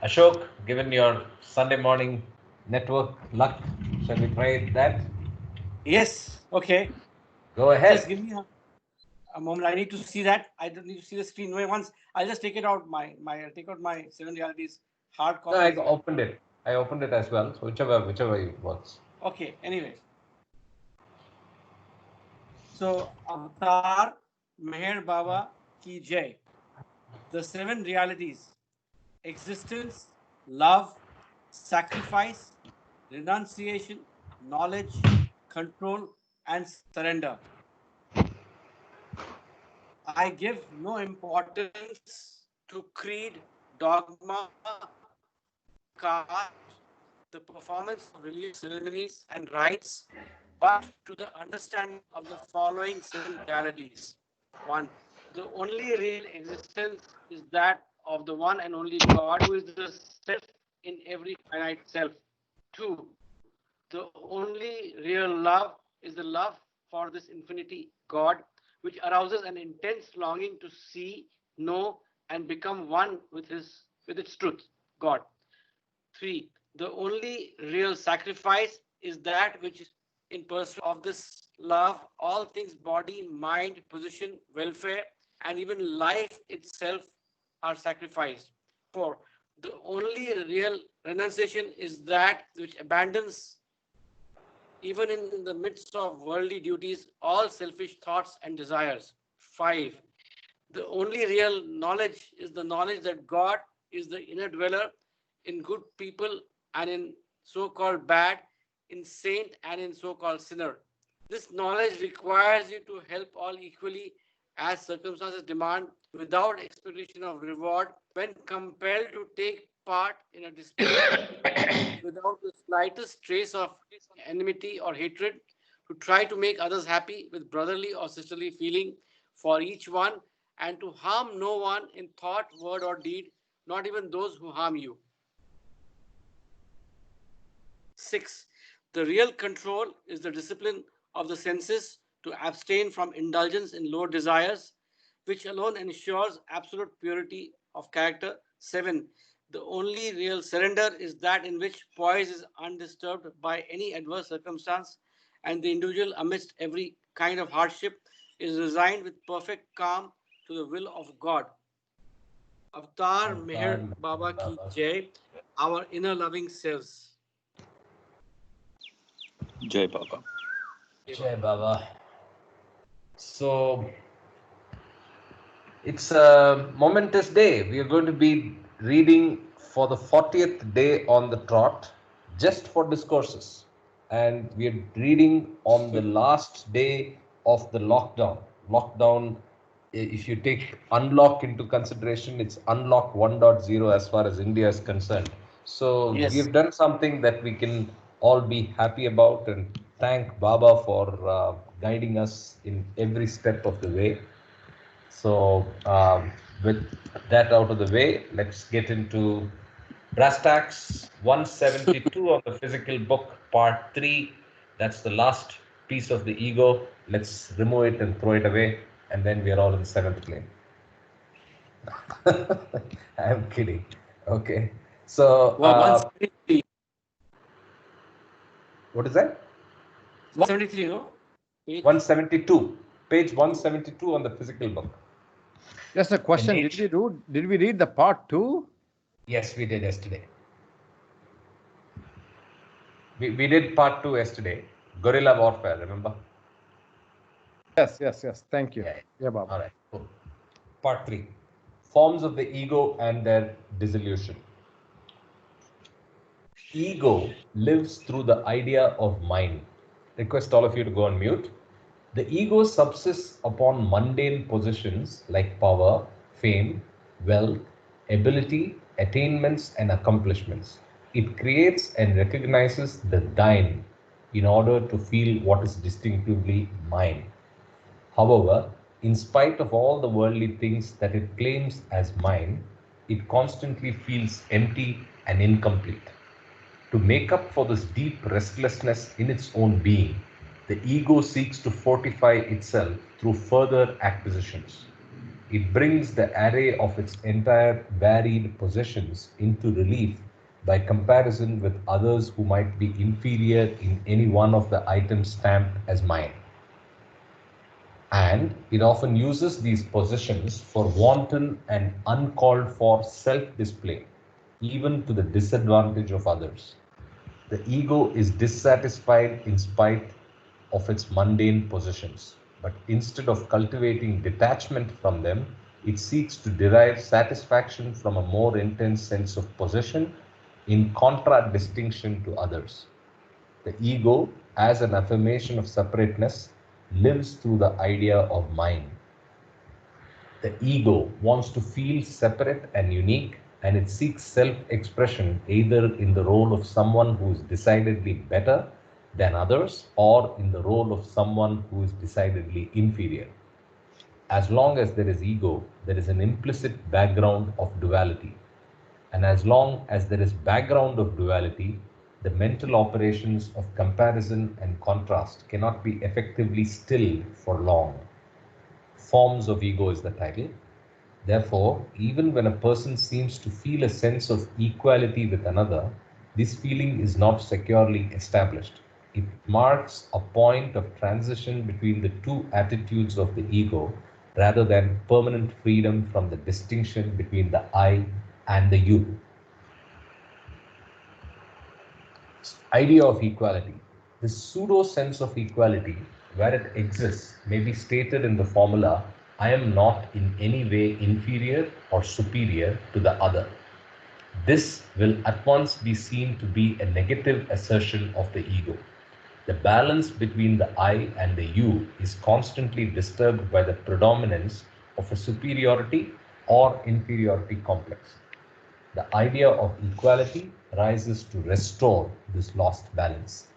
Ashok, given your Sunday morning network luck, shall we try that? Yes. Okay. Go Just ahead. give me a moment. I need to see that. I don't need to see the screen. Wait, once I'll just take it out. I'll take out my Seven Realities hard No, I copy. opened it. I opened it as well. So whichever works. Okay. Anyway, so Avatar Meher Baba Ki Jai. The seven realities: existence, love, sacrifice, renunciation, knowledge, control, and surrender. I give no importance to creed, dogma, caste, the performance of religious ceremonies and rites, but to the understanding of the following seven realities. 1. The only real existence is that of the one and only God, who is the self in every finite self. 2. The only real love is the love for this infinity God, which arouses an intense longing to see, know, and become one with its truth, God. 3. The only real sacrifice is that which, in pursuit of this love, all things body, mind, position, welfare, and even life itself are sacrificed. 4. The only real renunciation is that which abandons, even in the midst of worldly duties, all selfish thoughts and desires. 5. The only real knowledge is the knowledge that God is the inner dweller in good people and in so called bad, in saint and in so called sinner. This knowledge requires you to help all equally as circumstances demand without expectation of reward when compelled to take part in a dispute without the slightest trace of enmity or hatred, to try to make others happy with brotherly or sisterly feeling for each one, and to harm no one in thought, word, or deed, not even those who harm you. 6. The real control is the discipline of the senses to abstain from indulgence in low desires, which alone ensures absolute purity of character. 7. The only real surrender is that in which poise is undisturbed by any adverse circumstance, and the individual, amidst every kind of hardship, is resigned with perfect calm to the will of God. Avatar Meher Baba Ki Jai, our inner loving selves. Jai Baba. Jai Baba. So it's a momentous day. We are going to be reading for the 40th day on the trot, just for discourses. And we are reading on the last day of the lockdown. Lockdown, if you take unlock into consideration, it's unlock 1.0 as far as India is concerned. So we Yes. have done something that we can all be happy about and thank Baba for guiding us in every step of the way. So, with that out of the way, let's get into brass tacks 172 on the physical book, part 3. That's the last piece of the ego. Let's remove it and throw it away, and then we are all in seventh plane. I'm kidding. Okay. So, 173. what is that? 173, no? Page. 172. Page 172 on the physical book. Just a question. Did we read the part 2? Yes, we did yesterday. We did part 2 yesterday. Guerrilla warfare, remember? Yes. Thank you. Yeah, Baba. All right. Cool. Part 3. Forms of the ego and their dissolution. Ego lives through the idea of mind. Request all of you to go on mute. The ego subsists upon mundane possessions like power, fame, wealth, ability, attainments, and accomplishments. It creates and recognizes the thine in order to feel what is distinctively mine. However, in spite of all the worldly things that it claims as mine, it constantly feels empty and incomplete. To make up for this deep restlessness in its own being, the ego seeks to fortify itself through further acquisitions. It brings the array of its entire varied possessions into relief by comparison with others who might be inferior in any one of the items stamped as mine. And it often uses these possessions for wanton and uncalled for self-display, even to the disadvantage of others. The ego is dissatisfied in spite of its mundane possessions, but instead of cultivating detachment from them, it seeks to derive satisfaction from a more intense sense of possession in contradistinction to others. The ego, as an affirmation of separateness, lives through the idea of mine. The ego wants to feel separate and unique, and it seeks self-expression either in the role of someone who is decidedly better than others or in the role of someone who is decidedly inferior. As long as there is ego, there is an implicit background of duality. And as long as there is background of duality, the mental operations of comparison and contrast cannot be effectively stilled for long. Forms of ego is the title. Therefore, even when a person seems to feel a sense of equality with another, this feeling is not securely established. It marks a point of transition between the two attitudes of the ego rather than permanent freedom from the distinction between the I and the you. Idea of equality. This pseudo sense of equality, where it exists, may be stated in the formula I am not in any way inferior or superior to the other. This will at once be seen to be a negative assertion of the ego. The balance between the I and the you is constantly disturbed by the predominance of a superiority or inferiority complex. The idea of equality rises to restore this lost balance.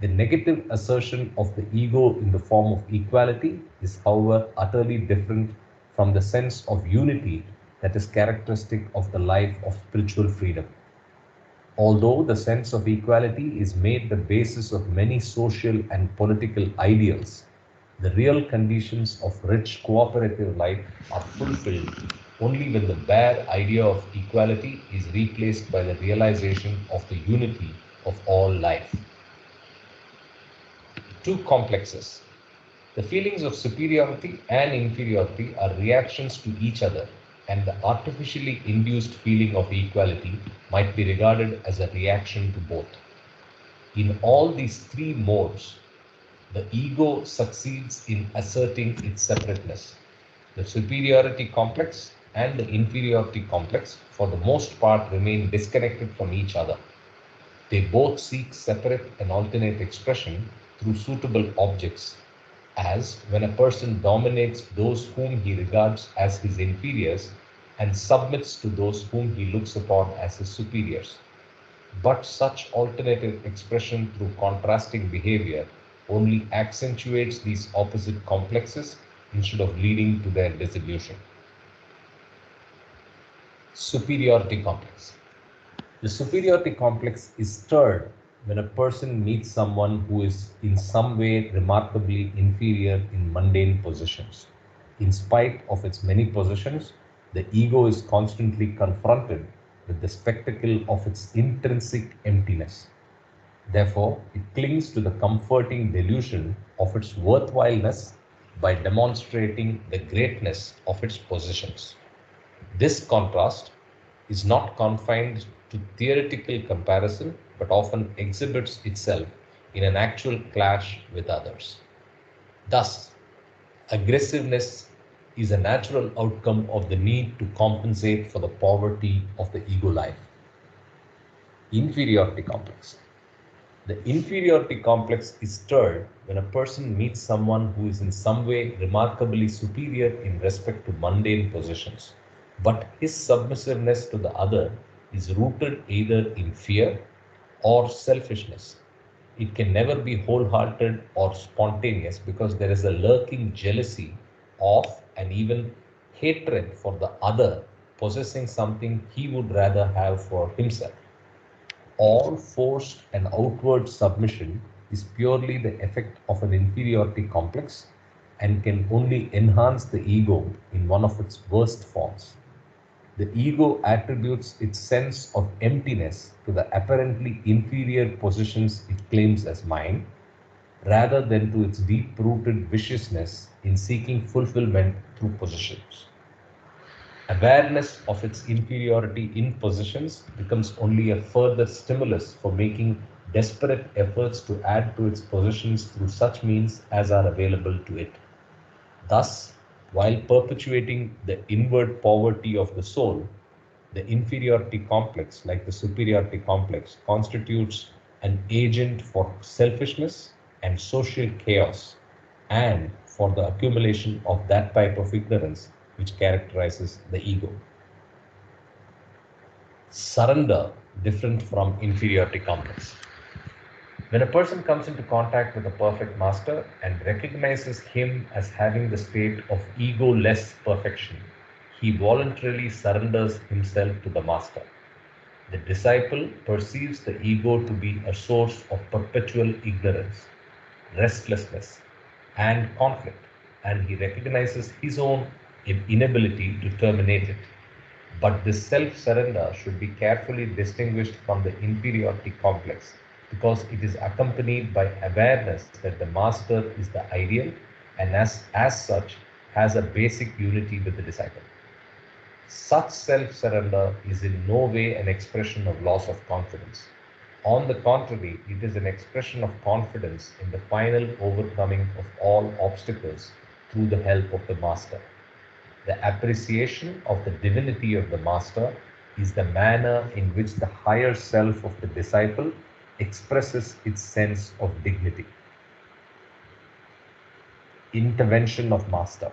The negative assertion of the ego in the form of equality is, however, utterly different from the sense of unity that is characteristic of the life of spiritual freedom. Although the sense of equality is made the basis of many social and political ideals, the real conditions of rich cooperative life are fulfilled only when the bare idea of equality is replaced by the realization of the unity of all life. Two complexes. The feelings of superiority and inferiority are reactions to each other, and the artificially induced feeling of equality might be regarded as a reaction to both. In all these three modes, the ego succeeds in asserting its separateness. The superiority complex and the inferiority complex, for the most part, remain disconnected from each other. They both seek separate and alternate expression through suitable objects, as when a person dominates those whom he regards as his inferiors and submits to those whom he looks upon as his superiors. But such alternative expression through contrasting behavior only accentuates these opposite complexes instead of leading to their dissolution. Superiority complex. The superiority complex is stirred when a person meets someone who is in some way remarkably inferior in mundane possessions. In spite of its many possessions, the ego is constantly confronted with the spectacle of its intrinsic emptiness. Therefore, it clings to the comforting delusion of its worthwhileness by demonstrating the greatness of its possessions. This contrast is not confined to theoretical comparison, but often exhibits itself in an actual clash with others. Thus, aggressiveness is a natural outcome of the need to compensate for the poverty of the ego life. Inferiority complex. The inferiority complex is stirred when a person meets someone who is in some way remarkably superior in respect to mundane possessions, but his submissiveness to the other is rooted either in fear or selfishness. It can never be wholehearted or spontaneous because there is a lurking jealousy of and even hatred for the other possessing something he would rather have for himself. All forced and outward submission is purely the effect of an inferiority complex, and can only enhance the ego in one of its worst forms. The ego attributes its sense of emptiness to the apparently inferior positions it claims as mine, rather than to its deep rooted viciousness in seeking fulfillment through possessions. Awareness of its inferiority in possessions becomes only a further stimulus for making desperate efforts to add to its possessions through such means as are available to it. Thus, while perpetuating the inward poverty of the soul, the inferiority complex, like the superiority complex, constitutes an agent for selfishness and social chaos, and for the accumulation of that type of ignorance which characterizes the ego. Surrender, different from inferiority complex. When a person comes into contact with a perfect master and recognizes him as having the state of ego-less perfection, he voluntarily surrenders himself to the master. The disciple perceives the ego to be a source of perpetual ignorance, restlessness, and conflict, and he recognizes his own inability to terminate it. But this self surrender should be carefully distinguished from the inferiority complex because it is accompanied by awareness that the master is the ideal and as such has a basic unity with the disciple. Such self surrender is in no way an expression of loss of confidence. On the contrary, it is an expression of confidence in the final overcoming of all obstacles through the help of the master. The appreciation of the divinity of the master is the manner in which the higher self of the disciple expresses its sense of dignity. Intervention of master.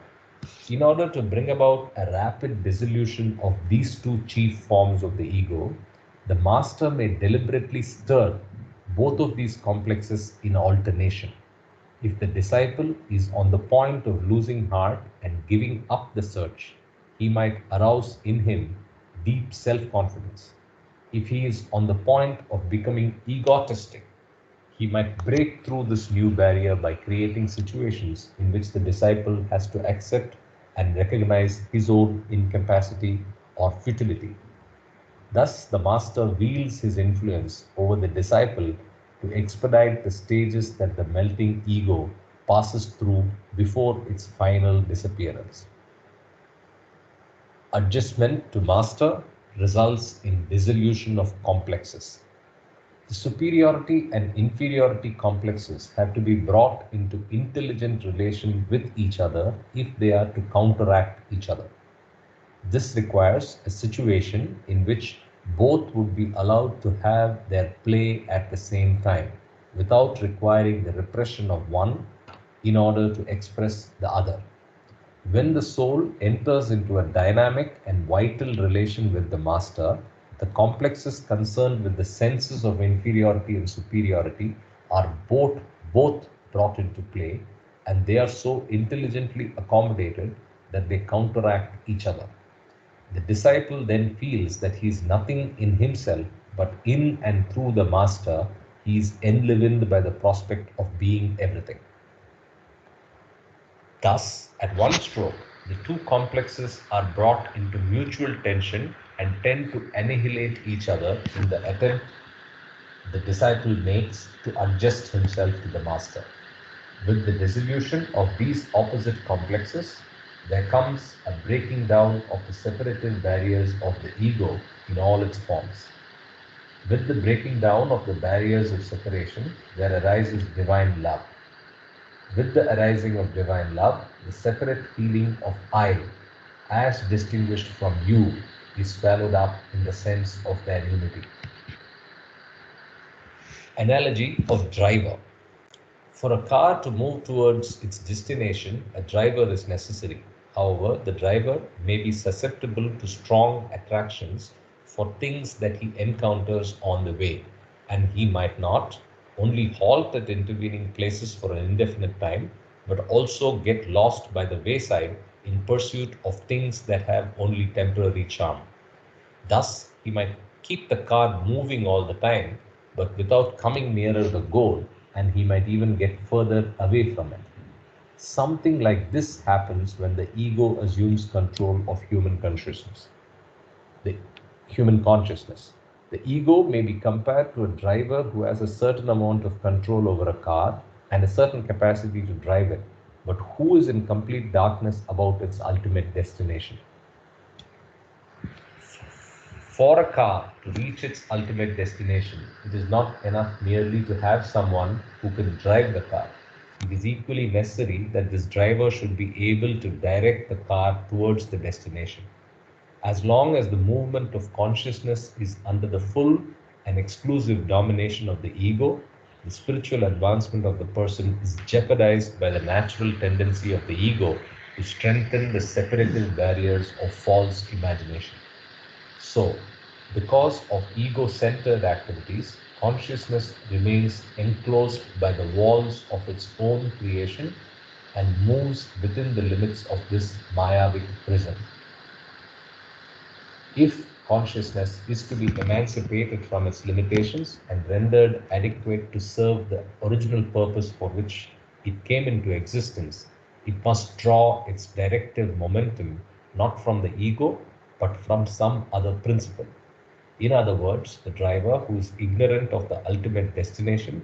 In order to bring about a rapid dissolution of these two chief forms of the ego, the master may deliberately stir both of these complexes in alternation. If the disciple is on the point of losing heart and giving up the search, he might arouse in him deep self-confidence. If he is on the point of becoming egotistic, he might break through this new barrier by creating situations in which the disciple has to accept and recognize his own incapacity or futility. Thus, the master wields his influence over the disciple to expedite the stages that the melting ego passes through before its final disappearance. Adjustment to master results in dissolution of complexes. The superiority and inferiority complexes have to be brought into intelligent relation with each other if they are to counteract each other. This requires a situation in which both would be allowed to have their play at the same time, without requiring the repression of one in order to express the other. When the soul enters into a dynamic and vital relation with the master, the complexes concerned with the senses of inferiority and superiority are both brought into play, and they are so intelligently accommodated that they counteract each other. The disciple then feels that he is nothing in himself, but in and through the master, he is enlivened by the prospect of being everything. Thus, at one stroke, the two complexes are brought into mutual tension and tend to annihilate each other in the attempt the disciple makes to adjust himself to the master. With the dissolution of these opposite complexes, there comes a breaking down of the separative barriers of the ego in all its forms. With the breaking down of the barriers of separation, there arises divine love. With the arising of divine love, the separate feeling of I, as distinguished from you, is swallowed up in the sense of their unity. Analogy of driver. For a car to move towards its destination, a driver is necessary. However, the driver may be susceptible to strong attractions for things that he encounters on the way, and he might not only halt at intervening places for an indefinite time, but also get lost by the wayside in pursuit of things that have only temporary charm. Thus, he might keep the car moving all the time, but without coming nearer the goal, and he might even get further away from it. Something like this happens when the ego assumes control of human consciousness. The human consciousness. The ego may be compared to a driver who has a certain amount of control over a car and a certain capacity to drive it, but who is in complete darkness about its ultimate destination. For a car to reach its ultimate destination, it is not enough merely to have someone who can drive the car. It is equally necessary that this driver should be able to direct the car towards the destination. As long as the movement of consciousness is under the full and exclusive domination of the ego, the spiritual advancement of the person is jeopardized by the natural tendency of the ego to strengthen the separative barriers of false imagination. So, because of ego-centered activities, consciousness remains enclosed by the walls of its own creation and moves within the limits of this Mayavic prison. If consciousness is to be emancipated from its limitations and rendered adequate to serve the original purpose for which it came into existence, it must draw its directive momentum not from the ego, but from some other principle. In other words, the driver who is ignorant of the ultimate destination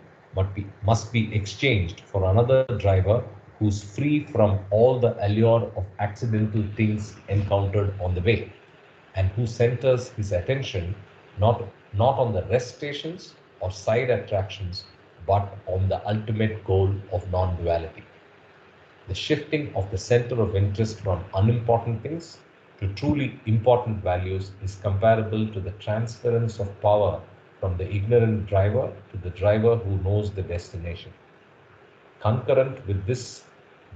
must be exchanged for another driver who is free from all the allure of accidental things encountered on the way, and who centers his attention not on the rest stations or side attractions, but on the ultimate goal of non-duality. The shifting of the center of interest from unimportant things to truly important values is comparable to the transference of power from the ignorant driver to the driver who knows the destination. Concurrent with this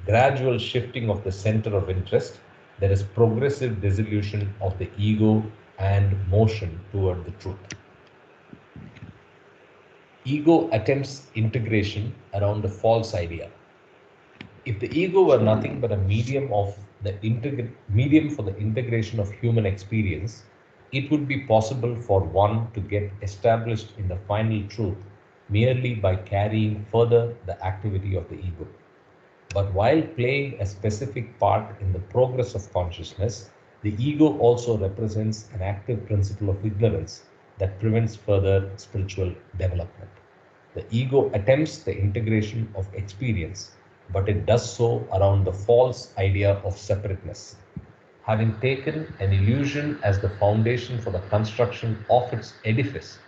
gradual shifting of the center of interest, there is progressive dissolution of the ego and motion toward the truth. Ego attempts integration around a false idea. If the ego were nothing but a medium for the integration of human experience, it would be possible for one to get established in the final truth merely by carrying further the activity of the ego. But while playing a specific part in the progress of consciousness, the ego also represents an active principle of ignorance that prevents further spiritual development. The ego attempts the integration of experience, but it does so around the false idea of separateness. Having taken an illusion as the foundation for the construction of its edifice,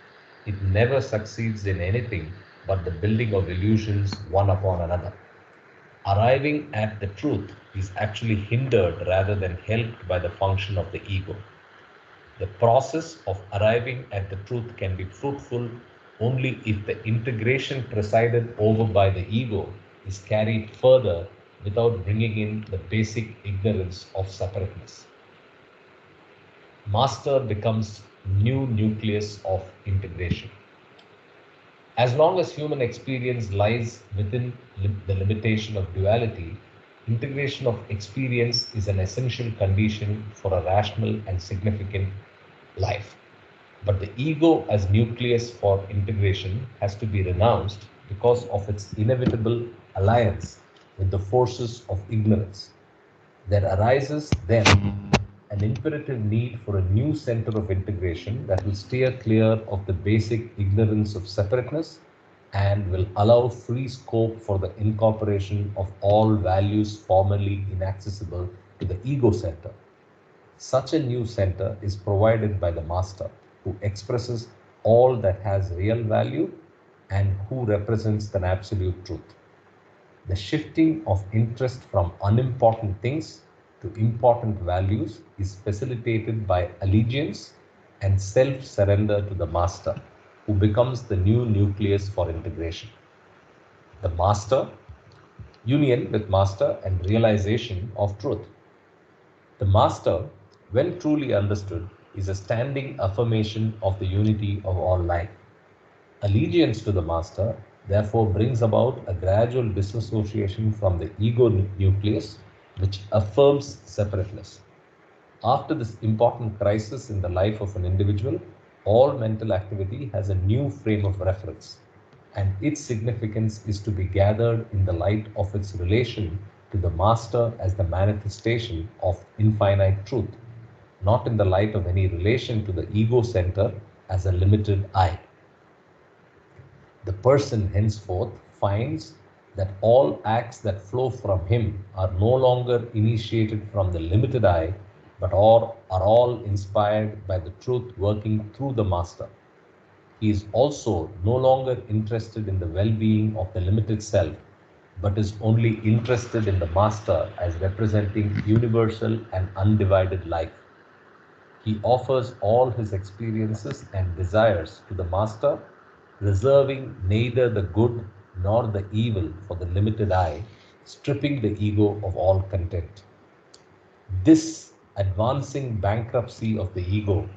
it never succeeds in anything but the building of illusions one upon another. Arriving at the truth is actually hindered rather than helped by the function of the ego. The process of arriving at the truth can be fruitful only if the integration presided over by the ego is carried further without bringing in the basic ignorance of separateness. Master becomes new nucleus of integration. As long as human experience lies within the limitation of duality, integration of experience is an essential condition for a rational and significant life. But the ego as nucleus for integration has to be renounced because of its inevitable alliance with the forces of ignorance. There arises then an imperative need for a new center of integration that will steer clear of the basic ignorance of separateness and will allow free scope for the incorporation of all values formerly inaccessible to the ego center. Such a new center is provided by the Master, who expresses all that has real value and who represents the absolute truth. The shifting of interest from unimportant things to important values is facilitated by allegiance and self-surrender to the Master, who becomes the new nucleus for integration. The Master, union with Master and realization of truth. The Master, when truly understood, is a standing affirmation of the unity of all life. Allegiance to the Master therefore brings about a gradual disassociation from the ego nucleus, which affirms separateness. After this important crisis in the life of an individual, all mental activity has a new frame of reference, and its significance is to be gathered in the light of its relation to the master as the manifestation of infinite truth, not in the light of any relation to the ego center as a limited I. The person henceforth finds that all acts that flow from him are no longer initiated from the limited I, but are all inspired by the truth working through the master. He is also no longer interested in the well-being of the limited self, but is only interested in the master as representing universal and undivided life. He offers all his experiences and desires to the master, reserving neither the good nor the evil for the limited I, stripping the ego of all content. This advancing bankruptcy of the ego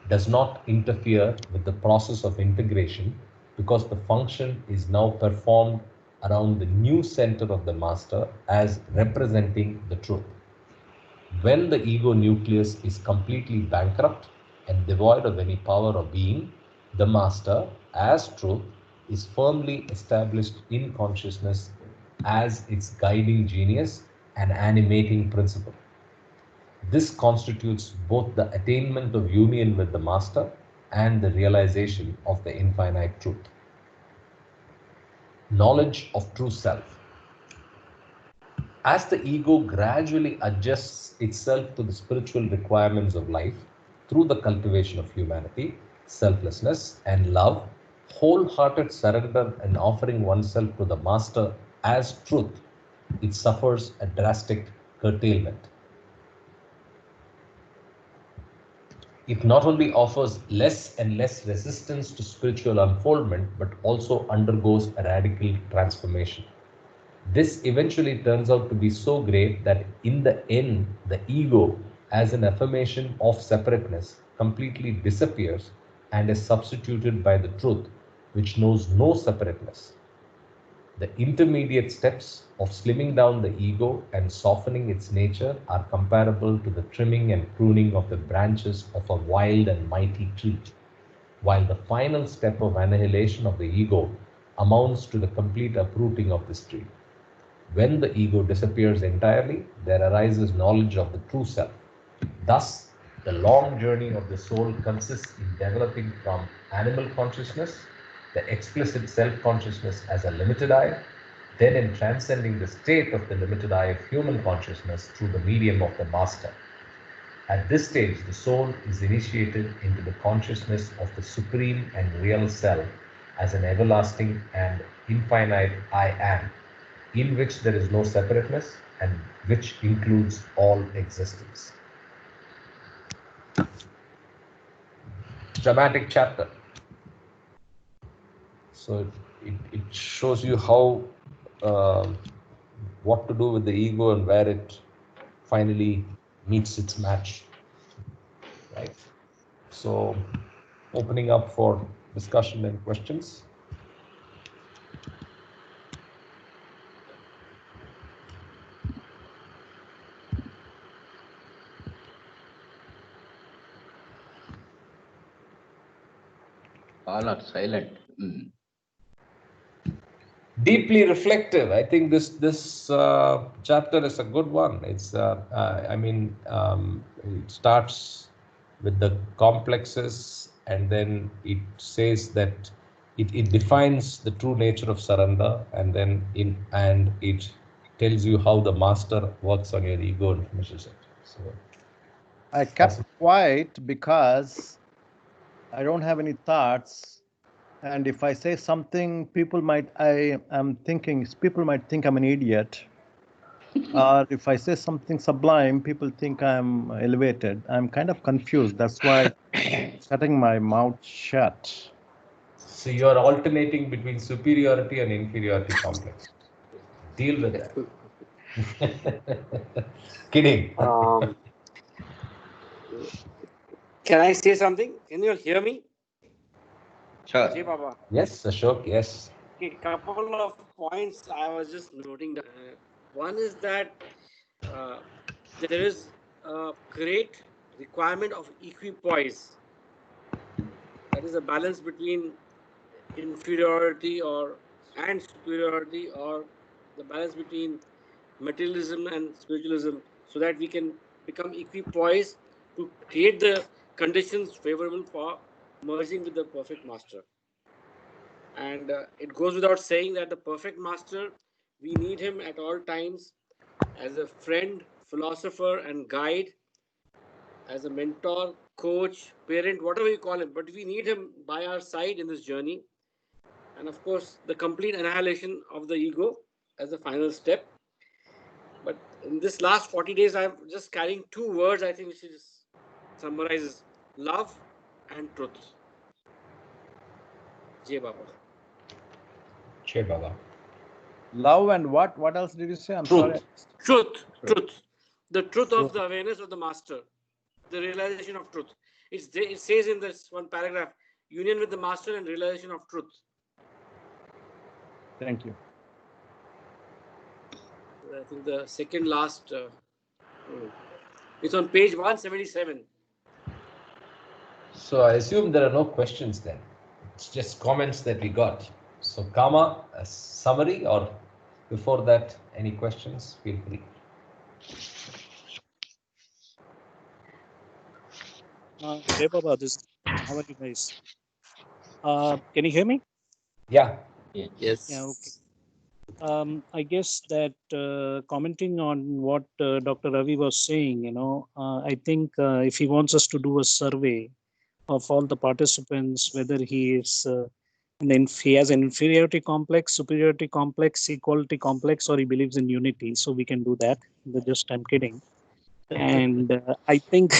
does not interfere with the process of integration because the function is now performed around the new center of the master as representing the truth. When the ego nucleus is completely bankrupt and devoid of any power or being, the master, as truth, is firmly established in consciousness as its guiding genius and animating principle. This constitutes both the attainment of union with the master and the realization of the infinite truth. Knowledge of true self. As the ego gradually adjusts itself to the spiritual requirements of life through the cultivation of humanity, selflessness, and love, wholehearted surrender and offering oneself to the master as truth, it suffers a drastic curtailment. It not only offers less and less resistance to spiritual unfoldment, but also undergoes a radical transformation. This eventually turns out to be so great that in the end, the ego, as an affirmation of separateness, completely disappears and is substituted by the truth, which knows no separateness. The intermediate steps of slimming down the ego and softening its nature are comparable to the trimming and pruning of the branches of a wild and mighty tree, while the final step of annihilation of the ego amounts to the complete uprooting of this tree. When the ego disappears entirely, there arises knowledge of the true self. Thus, the long journey of the soul consists in developing from animal consciousness, the explicit self-consciousness as a limited I, then in transcending the state of the limited I of human consciousness through the medium of the master. At this stage, the soul is initiated into the consciousness of the supreme and real self as an everlasting and infinite I am, in which there is no separateness and which includes all existence. Dramatic chapter. So it shows you how what to do with the ego and where it finally meets its match, right? So opening up for discussion and questions. All are silent. Deeply reflective. I think this chapter is a good one. It's it starts with the complexes, and then it says that it defines the true nature of surrender, and then it tells you how the master works on your ego and finishes it. So I kept quiet because I don't have any thoughts. And if I say something, people might think I'm an idiot. Or if I say something sublime, people think I'm elevated. I'm kind of confused. That's why shutting my mouth shut. So you are alternating between superiority and inferiority complex. Deal with that. Kidding. Can I say something? Can you all hear me? Sure. Jay Baba. Yes, Ashok, yes. Okay, couple of points I was just noting down. One is that there is a great requirement of equipoise. That is a balance between inferiority and superiority, or the balance between materialism and spiritualism, so that we can become equipoised to create the conditions favorable for merging with the perfect master. And it goes without saying that the perfect master, we need him at all times as a friend, philosopher, and guide, as a mentor, coach, parent, whatever you call him. But we need him by our side in this journey. And of course, the complete annihilation of the ego as the final step. But in this last 40 days, I'm just carrying two words I think which is summarizes love and truth. Jai Baba. Jai Baba. Love and what? What else did you say? I'm sorry. Truth. Truth. The truth of the awareness of the master. The realization of truth. It says in this one paragraph, union with the master and realization of truth. Thank you. I think the second last, it's on page 177. So I assume there are no questions then. It's just comments that we got. So Kama, a summary, or before that, any questions? Feel free. Jai Baba, how are you guys? Can you hear me? Yeah. Yes. Yeah, okay. I guess that commenting on what Dr. Ravi was saying, I think if he wants us to do a survey of all the participants, whether he is he has an inferiority complex, superiority complex, equality complex, or he believes in unity, so we can do that. I'm kidding. And I think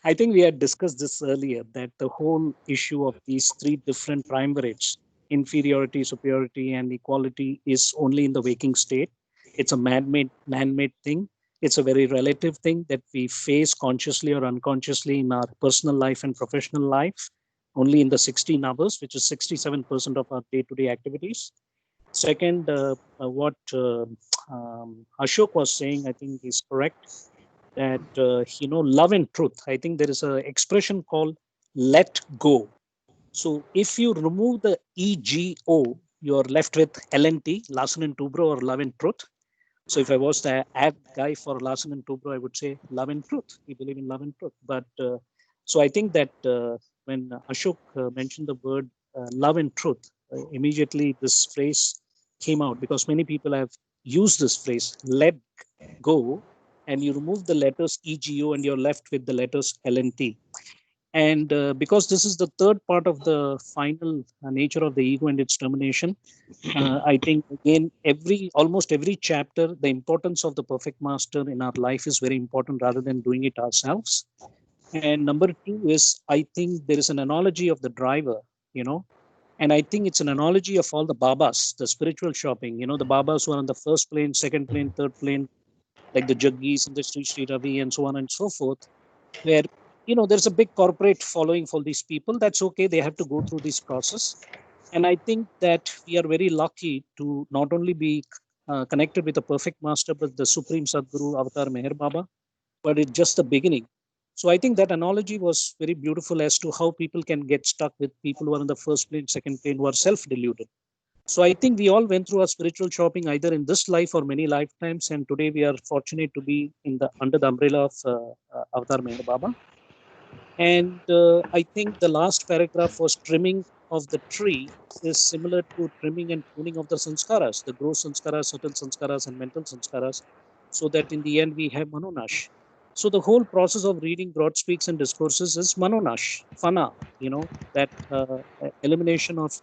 I think we had discussed this earlier, that the whole issue of these three different triumvirates, inferiority, superiority, and equality, is only in the waking state. It's a man-made thing. It's a very relative thing that we face consciously or unconsciously in our personal life and professional life only in the 16 hours, which is 67% of our day-to-day activities. Second, what Ashok was saying, I think is correct, that love and truth. I think there is an expression called let go. So if you remove the ego, you're left with LNT, Larsen and Toubro, or love and truth. So if I was the ad guy for Larsen and Toubro, I would say love and truth. We believe in love and truth. But so I think that when Ashok mentioned the word love and truth, immediately this phrase came out, because many people have used this phrase, let go, and you remove the letters EGO and you're left with the letters LNT. And because this is the third part of the final nature of the ego and its termination, I think again, almost every chapter, the importance of the perfect master in our life is very important rather than doing it ourselves. And number two is, I think there is an analogy of the driver, and I think it's an analogy of all the Babas, the spiritual shopping, the Babas who are on the first plane, second plane, third plane, like the Jaggis and the Sri Ravi and so on and so forth, where there's a big corporate following for these people. That's okay, they have to go through this process. And I think that we are very lucky to not only be connected with the perfect master, but the Supreme Sadguru Avatar Meher Baba, but it's just the beginning. So I think that analogy was very beautiful as to how people can get stuck with people who are in the first plane, second plane, who are self-deluded. So I think we all went through our spiritual shopping either in this life or many lifetimes, and today we are fortunate to be under the umbrella of Avatar Meher Baba. And I think the last paragraph was trimming of the tree is similar to trimming and pruning of the sanskaras, the gross sanskaras, subtle sanskaras, and mental sanskaras, so that in the end we have Manonash. So the whole process of reading broad speaks and discourses is Manonash, Fana, that elimination of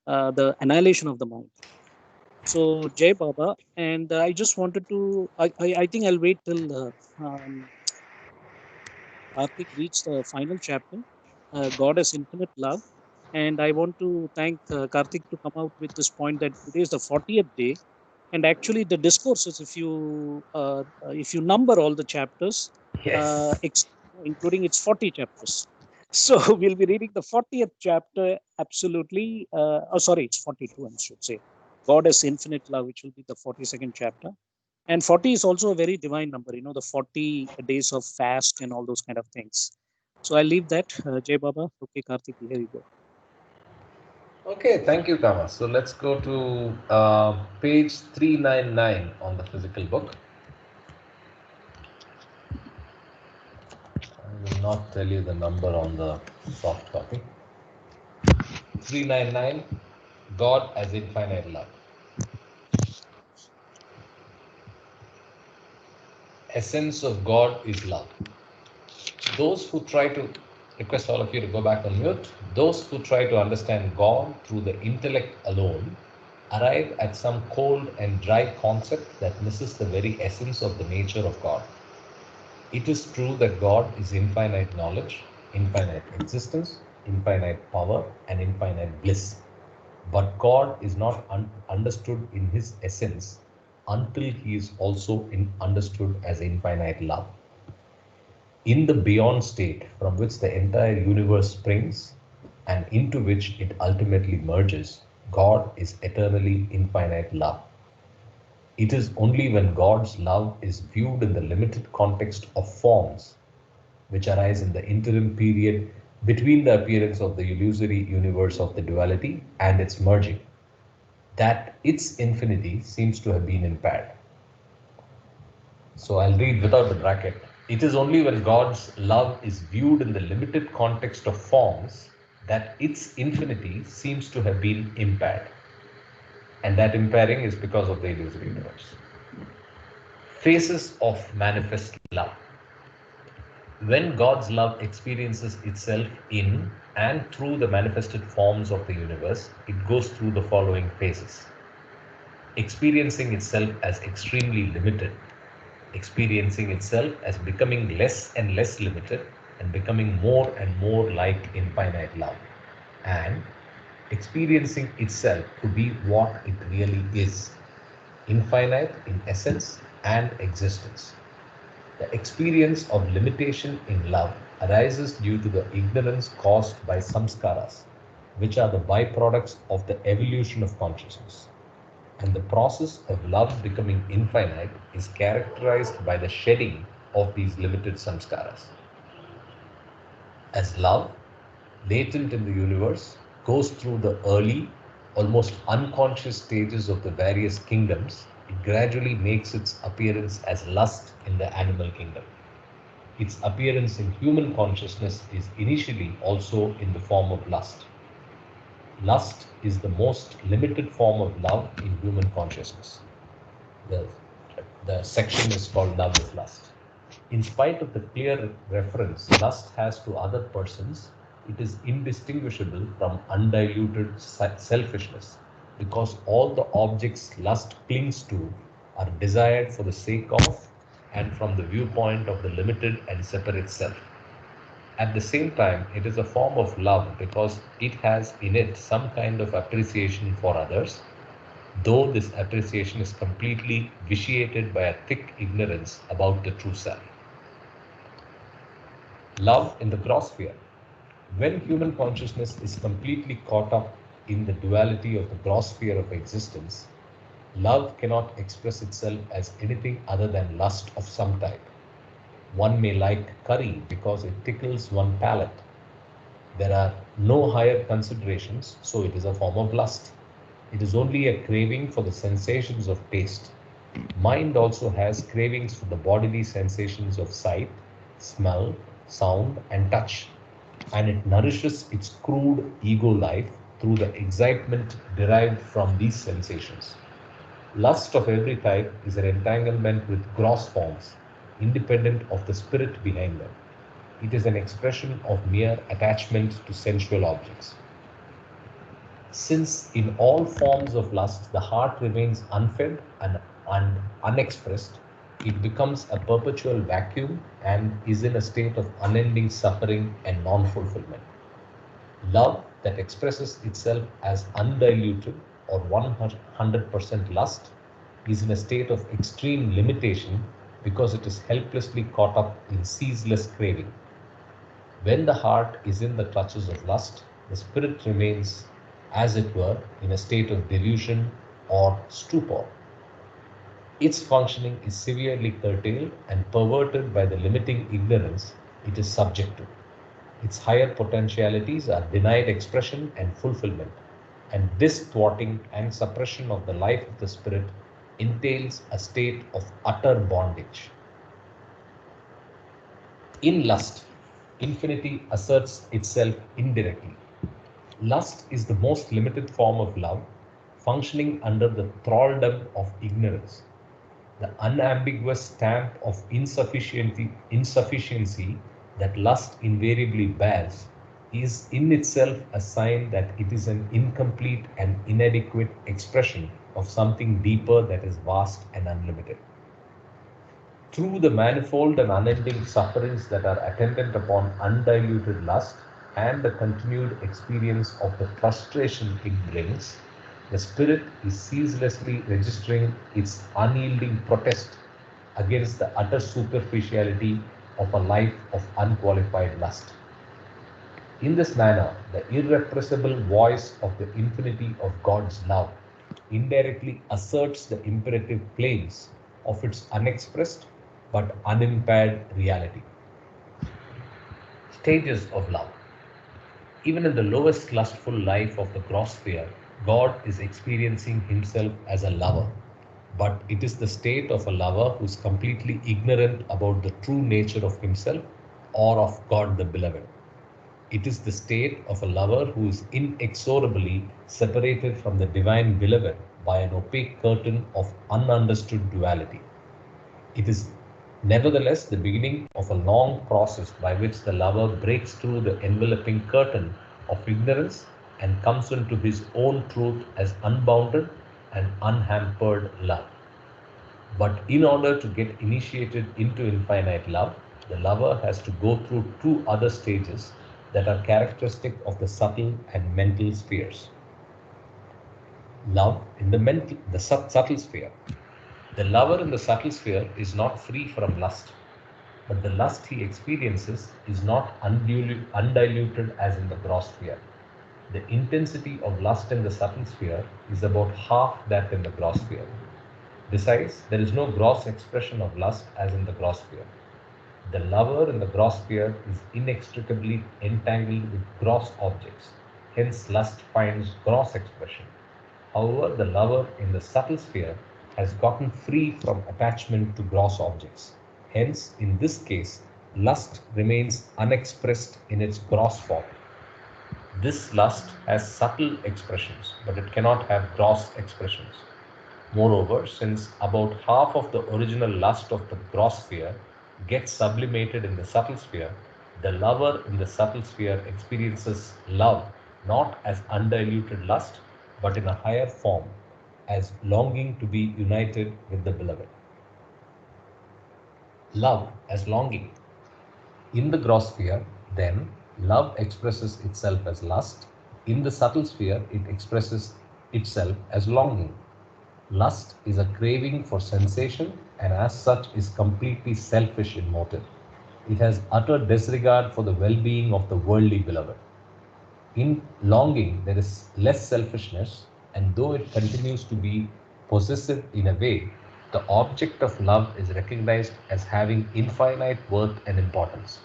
the annihilation of the mind. So Jai Baba, and I just wanted to, I think I'll wait till Karthik reads the final chapter, God as Infinite Love. And I want to thank Karthik to come out with this point that today is the 40th day. And actually the discourses, if you number all the chapters, including its 40 chapters. So we'll be reading the 40th chapter, absolutely. It's 42, I should say. God as Infinite Love, which will be the 42nd chapter. And 40 is also a very divine number, the 40 days of fast and all those kind of things. So I'll leave that. Jai Baba. Okay, Karthik, here you go. Okay, thank you, Kama. So let's go to page 399 on the physical book. I will not tell you the number on the soft copy. 399, God as infinite love. Essence of God is love. Those who try to, request all of you to go back on mute, those who try to understand God through the intellect alone arrive at some cold and dry concept that misses the very essence of the nature of God. It is true that God is infinite knowledge, infinite existence, infinite power, and infinite bliss. But God is not understood in his essence until he is also understood as infinite love. In the beyond state from which the entire universe springs and into which it ultimately merges, God is eternally infinite love. It is only when God's love is viewed in the limited context of forms which arise in the interim period between the appearance of the illusory universe of the duality and its merging, that its infinity seems to have been impaired. So I'll read without the bracket. It is only when God's love is viewed in the limited context of forms that its infinity seems to have been impaired. And that impairing is because of the illusory universe. Phases of manifest love. When God's love experiences itself in and through the manifested forms of the universe, it goes through the following phases. Experiencing itself as extremely limited, experiencing itself as becoming less and less limited and becoming more and more like infinite love, and experiencing itself to be what it really is, infinite in essence and existence. The experience of limitation in love arises due to the ignorance caused by samskaras, which are the byproducts of the evolution of consciousness. And the process of love becoming infinite is characterized by the shedding of these limited samskaras. As love, latent in the universe, goes through the early, almost unconscious stages of the various kingdoms, it gradually makes its appearance as lust in the animal kingdom. Its appearance in human consciousness is initially also in the form of lust. Lust is the most limited form of love in human consciousness. The section is called Love is Lust. In spite of the clear reference lust has to other persons, it is indistinguishable from undiluted selfishness, because all the objects lust clings to are desired for the sake of and from the viewpoint of the limited and separate self. At the same time, it is a form of love because it has in it some kind of appreciation for others, though this appreciation is completely vitiated by a thick ignorance about the true self. Love in the gross sphere. When human consciousness is completely caught up in the duality of the gross sphere of existence, love cannot express itself as anything other than lust of some type. One may like curry because it tickles one palate. There are no higher considerations, so it is a form of lust. It is only a craving for the sensations of taste. Mind also has cravings for the bodily sensations of sight, smell, sound, and touch, and it nourishes its crude ego life through the excitement derived from these sensations. Lust of every type is an entanglement with gross forms, independent of the spirit behind them. It is an expression of mere attachment to sensual objects. Since in all forms of lust the heart remains unfed and unexpressed, it becomes a perpetual vacuum and is in a state of unending suffering and non fulfillment. Love that expresses itself as undiluted or 100% lust is in a state of extreme limitation because it is helplessly caught up in ceaseless craving. When the heart is in the clutches of lust, the spirit remains, as it were, in a state of delusion or stupor. Its functioning is severely curtailed and perverted by the limiting ignorance it is subject to. Its higher potentialities are denied expression and fulfillment. And this thwarting and suppression of the life of the spirit entails a state of utter bondage. In lust, infinity asserts itself indirectly. Lust is the most limited form of love, functioning under the thraldom of ignorance. The unambiguous stamp of insufficiency that lust invariably bears is in itself a sign that it is an incomplete and inadequate expression of something deeper that is vast and unlimited. Through the manifold and unending sufferings that are attendant upon undiluted lust and the continued experience of the frustration it brings, the spirit is ceaselessly registering its unyielding protest against the utter superficiality of a life of unqualified lust. In this manner, the irrepressible voice of the infinity of God's love indirectly asserts the imperative claims of its unexpressed but unimpaired reality. Stages of love. Even in the lowest lustful life of the gross sphere, God is experiencing himself as a lover. But it is the state of a lover who is completely ignorant about the true nature of himself or of God the Beloved. It is the state of a lover who is inexorably separated from the divine beloved by an opaque curtain of ununderstood duality. It is nevertheless the beginning of a long process by which the lover breaks through the enveloping curtain of ignorance and comes into his own truth as unbounded and unhampered love. But in order to get initiated into infinite love, the lover has to go through two other stages that are characteristic of the subtle and mental spheres. Love in the subtle sphere. The lover in the subtle sphere is not free from lust, but the lust he experiences is not undiluted as in the gross sphere. The intensity of lust in the subtle sphere is about half that in the gross sphere. Besides, there is no gross expression of lust as in the gross sphere. The lover in the gross sphere is inextricably entangled with gross objects, hence lust finds gross expression. However, the lover in the subtle sphere has gotten free from attachment to gross objects. Hence, in this case, lust remains unexpressed in its gross form. This lust has subtle expressions, but it cannot have gross expressions. Moreover, since about half of the original lust of the gross sphere gets sublimated in the subtle sphere, the lover in the subtle sphere experiences love not as undiluted lust, but in a higher form, as longing to be united with the beloved. Love as longing. In the gross sphere, then, love expresses itself as lust. In the subtle sphere, it expresses itself as longing. Lust is a craving for sensation and as such is completely selfish in motive. It has utter disregard for the well-being of the worldly beloved. In longing, there is less selfishness, and though it continues to be possessive in a way, the object of love is recognized as having infinite worth and importance.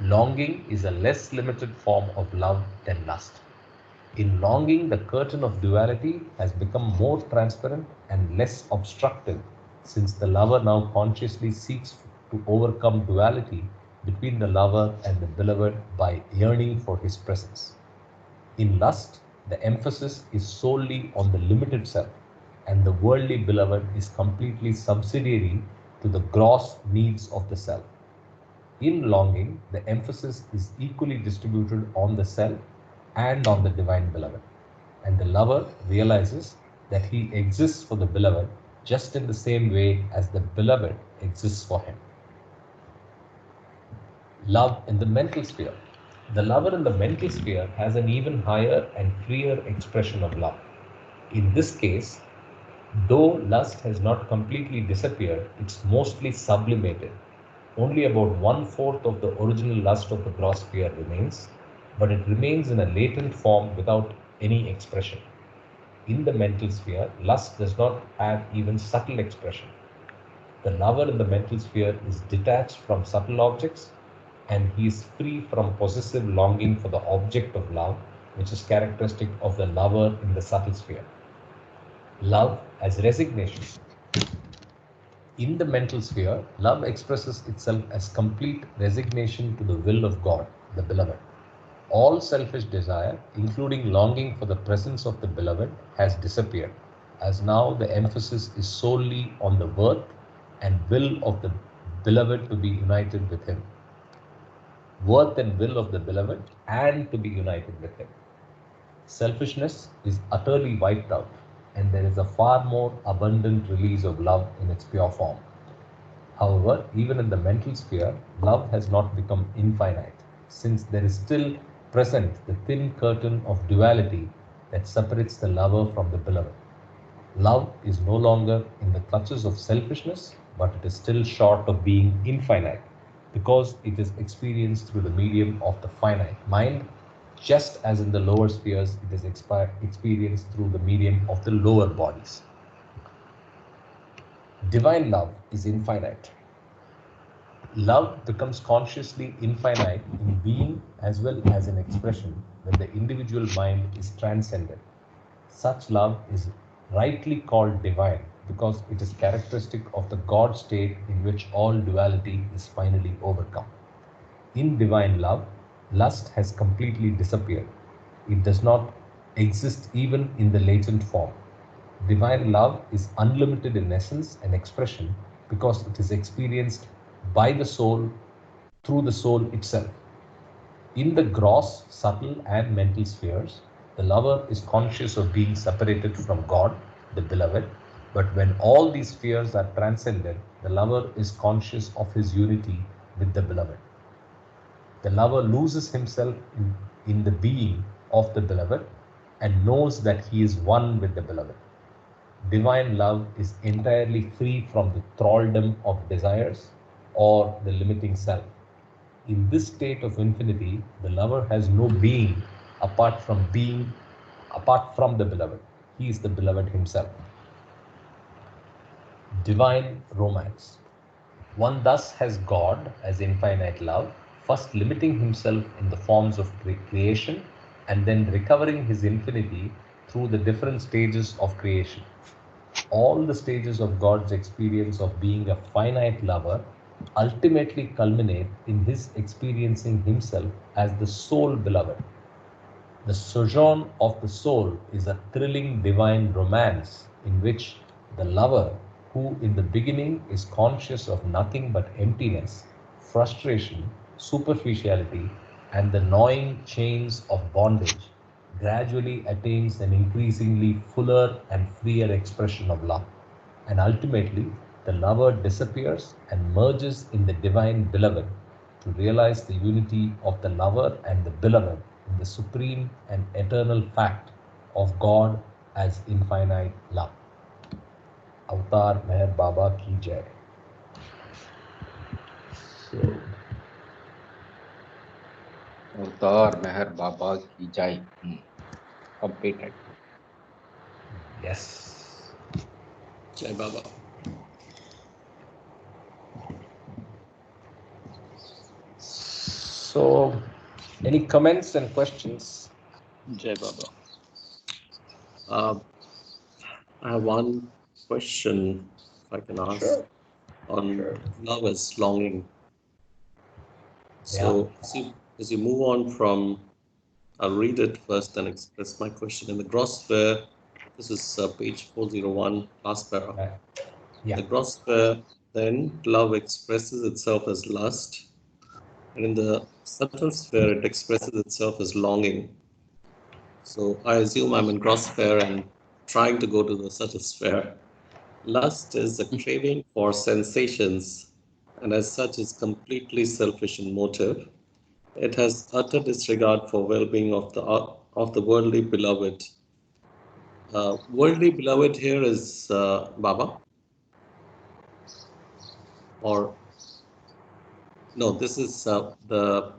Longing is a less limited form of love than lust. In longing, the curtain of duality has become more transparent and less obstructive, since the lover now consciously seeks to overcome duality between the lover and the beloved by yearning for his presence. In lust, the emphasis is solely on the limited self, and the worldly beloved is completely subsidiary to the gross needs of the self. In longing, the emphasis is equally distributed on the self and on the divine beloved, and the lover realizes that he exists for the beloved just in the same way as the beloved exists for him. Love in the mental sphere. The lover in the mental sphere has an even higher and freer expression of love. In this case, though lust has not completely disappeared, it's mostly sublimated. Only about 1/4 of the original lust of the gross sphere remains, but it remains in a latent form without any expression. In the mental sphere, lust does not have even subtle expression. The lover in the mental sphere is detached from subtle objects, and he is free from possessive longing for the object of love, which is characteristic of the lover in the subtle sphere. Love as resignation. In the mental sphere, love expresses itself as complete resignation to the will of God, the beloved. All selfish desire, including longing for the presence of the beloved, has disappeared, as now the emphasis is solely on the worth and will of the beloved to be united with him. Worth and will of the beloved and to be united with him. Selfishness is utterly wiped out, and there is a far more abundant release of love in its pure form. However, even in the mental sphere, love has not become infinite, since there is still present the thin curtain of duality that separates the lover from the beloved. Love is no longer in the clutches of selfishness, but it is still short of being infinite, because it is experienced through the medium of the finite mind, just as in the lower spheres it is experienced through the medium of the lower bodies. Divine love is infinite. Love becomes consciously infinite in being as well as in expression when the individual mind is transcended. Such love is rightly called divine because it is characteristic of the God state in which all duality is finally overcome. In divine love, lust has completely disappeared. It does not exist even in the latent form. Divine love is unlimited in essence and expression because it is experienced by the soul through the soul itself. In the gross, subtle, and mental spheres, the lover is conscious of being separated from God, the beloved, but when all these spheres are transcended, the lover is conscious of his unity with the beloved. The lover loses himself in the being of the beloved and knows that he is one with the beloved. Divine love is entirely free from the thraldom of desires or the limiting self. In this state of infinity, the lover has no being apart from the beloved. He is the beloved himself. Divine romance. One thus has God as infinite love, first limiting himself in the forms of creation and then recovering his infinity through the different stages of creation. All the stages of God's experience of being a finite lover ultimately culminate in his experiencing himself as the sole beloved. The sojourn of the soul is a thrilling divine romance in which the lover, who in the beginning is conscious of nothing but emptiness, frustration, superficiality, and the gnawing chains of bondage, gradually attains an increasingly fuller and freer expression of love. And ultimately, the lover disappears and merges in the divine beloved to realize the unity of the lover and the beloved in the supreme and eternal fact of God as infinite love. Avatar Meher Baba Ki Jai. So, Avtar Meher Baba Ki Jai. Completed. yes. Jai Baba. So, any comments and questions? Jai Baba. I have one question, if I can ask, Sure. on Sure. love as longing. So as you move on from, I'll read it first and express my question. In the gross sphere, this is page 401, last para. Yeah. The gross sphere, then love expresses itself as lust. And in the subtle sphere, it expresses itself as longing. So I assume I'm in gross sphere and trying to go to the subtle sphere. Lust is a craving for sensations, and as such is completely selfish in motive. It has utter disregard for well-being of the worldly beloved. Worldly beloved here is Baba, or no? This is the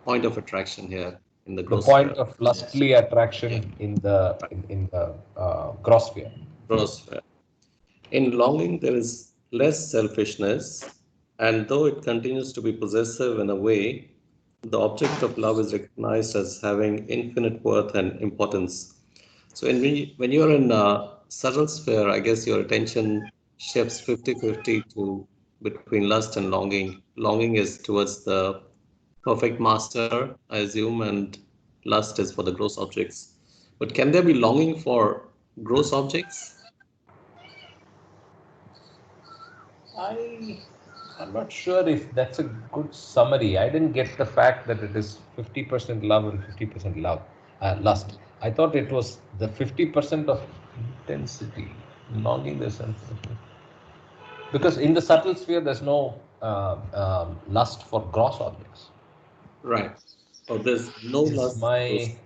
point of attraction here in the The gross point sphere. of lustly attraction in the gross sphere. Gross sphere. In longing, there is less selfishness, and though it continues to be possessive in a way, the object of love is recognized as having infinite worth and importance. So when you're in a subtle sphere, I guess your attention shifts 50-50 to between lust and longing. Longing is towards the perfect master, I assume, and lust is for the gross objects. But can there be longing for gross objects? I'm not sure if that's a good summary. I didn't get the fact that it is 50% love and 50% lust. I thought it was the 50% of intensity, longing, the sense. Because in the subtle sphere, there's no lust for gross objects. Right. So there's no This is lust. my,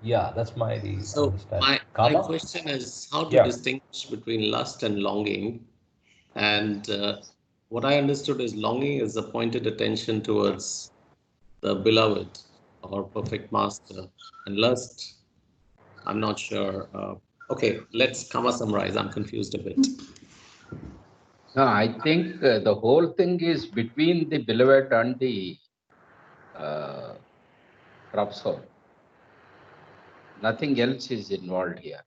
yeah, that's my So understanding. my question is how to distinguish between lust and longing. And what I understood is longing is a pointed attention towards the beloved or perfect master. And lust, I'm not sure. Okay, let's Kama summarize. I'm confused a bit. No, I think the whole thing is between the beloved and the Rapso. Nothing else is involved here.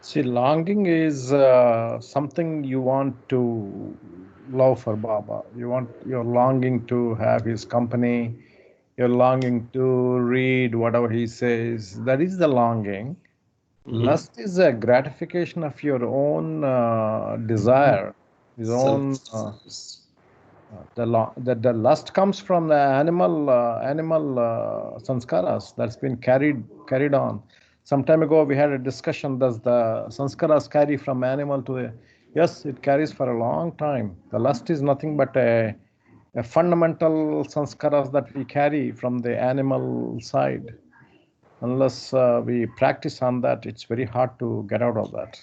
See, longing is something you want to love for Baba. You're longing to have his company. You're longing to read whatever he says. That is the longing. Lust is a gratification of your own desire, his own. The lust comes from the animal sanskaras that's been carried on. Some time ago, we had a discussion. Does the sanskaras carry from animal to the? Yes, it carries for a long time. The lust is nothing but a fundamental sanskaras that we carry from the animal side. Unless we practice on that, it's very hard to get out of that.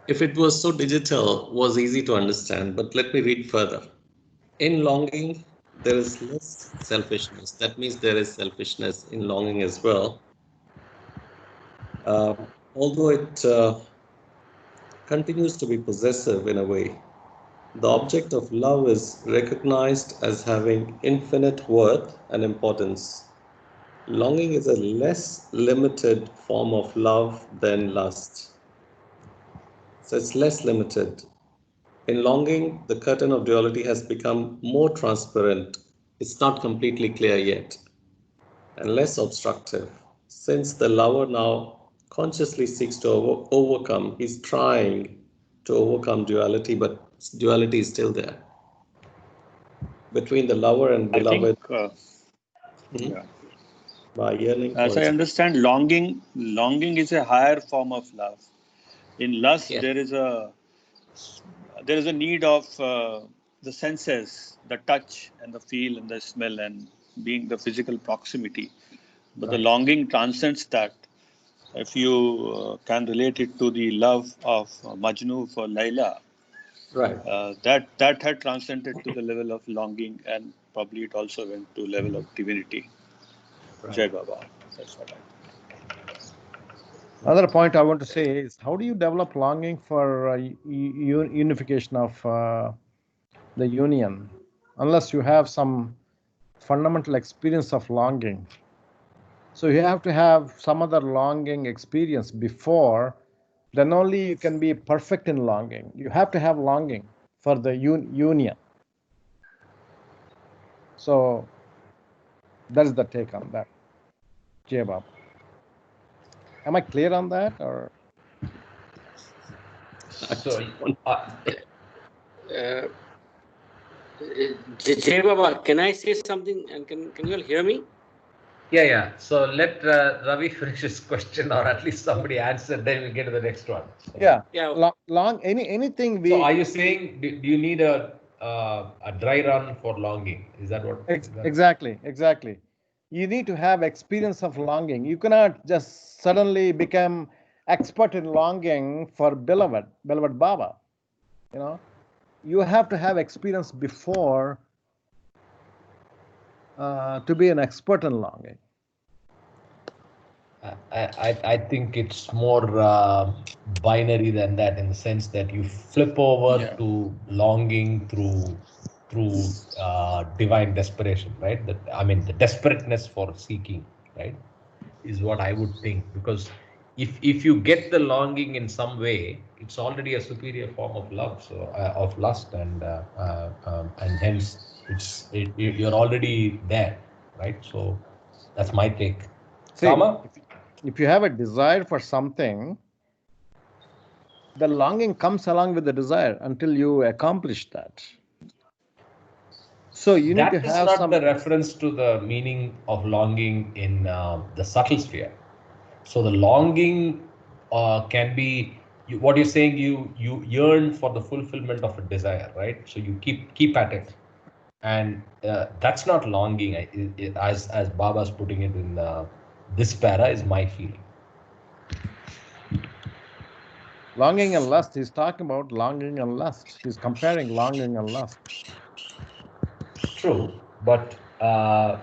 If it was so digital, it was easy to understand. But let me read further. In longing, there is less selfishness. That means there is selfishness in longing as well. Although it continues to be possessive in a way, the object of love is recognized as having infinite worth and importance. Longing is a less limited form of love than lust. So it's less limited. In longing, the curtain of duality has become more transparent. It's not completely clear yet, and less obstructive. Since the lover now consciously seeks to overcome, he's trying to overcome duality, but duality is still there. Between the lover and beloved. By yearning as I understand, longing is a higher form of love. In lust, there is a need of the senses, the touch and the feel and the smell and being the physical proximity. But the longing transcends that. If you can relate it to the love of Majnu for Laila, that had transcended to the level of longing, and probably it also went to level of divinity. Jai Baba. That's what I think. Another point I want to say is, how do you develop longing for unification of the union, unless you have some fundamental experience of longing? So you have to have some other longing experience before, then only you can be perfect in longing. You have to have longing for the union. So that's the take on that. Jai Baba. Am I clear on that, or? So, Jai Baba, can I say something? And can you all hear me? Yeah. So let Ravi finish his question, or at least somebody answer. Then we'll get to the next one. So, yeah. Anything we. So are you saying do you need a dry run for longing? Is that what? Exactly. You need to have experience of longing. You cannot just suddenly become expert in longing for beloved Baba. You have to have experience before to be an expert in longing. I think it's more binary than that, in the sense that you flip over to longing through through divine desperation, right? The desperateness for seeking, right, is what I would think. Because if you get the longing in some way, it's already a superior form of love, so of lust, and hence you're already there, right? So that's my take. See, Kama? if you have a desire for something, the longing comes along with the desire until you accomplish that. So you need to That is have not some. the reference to the meaning of longing in the subtle sphere. So the longing can be what you're saying. You yearn for the fulfillment of a desire, right? So you keep at it, and that's not longing. As Baba's putting it in this para is my feeling. Longing and lust, he's talking about longing and lust. He's comparing longing and lust. True, but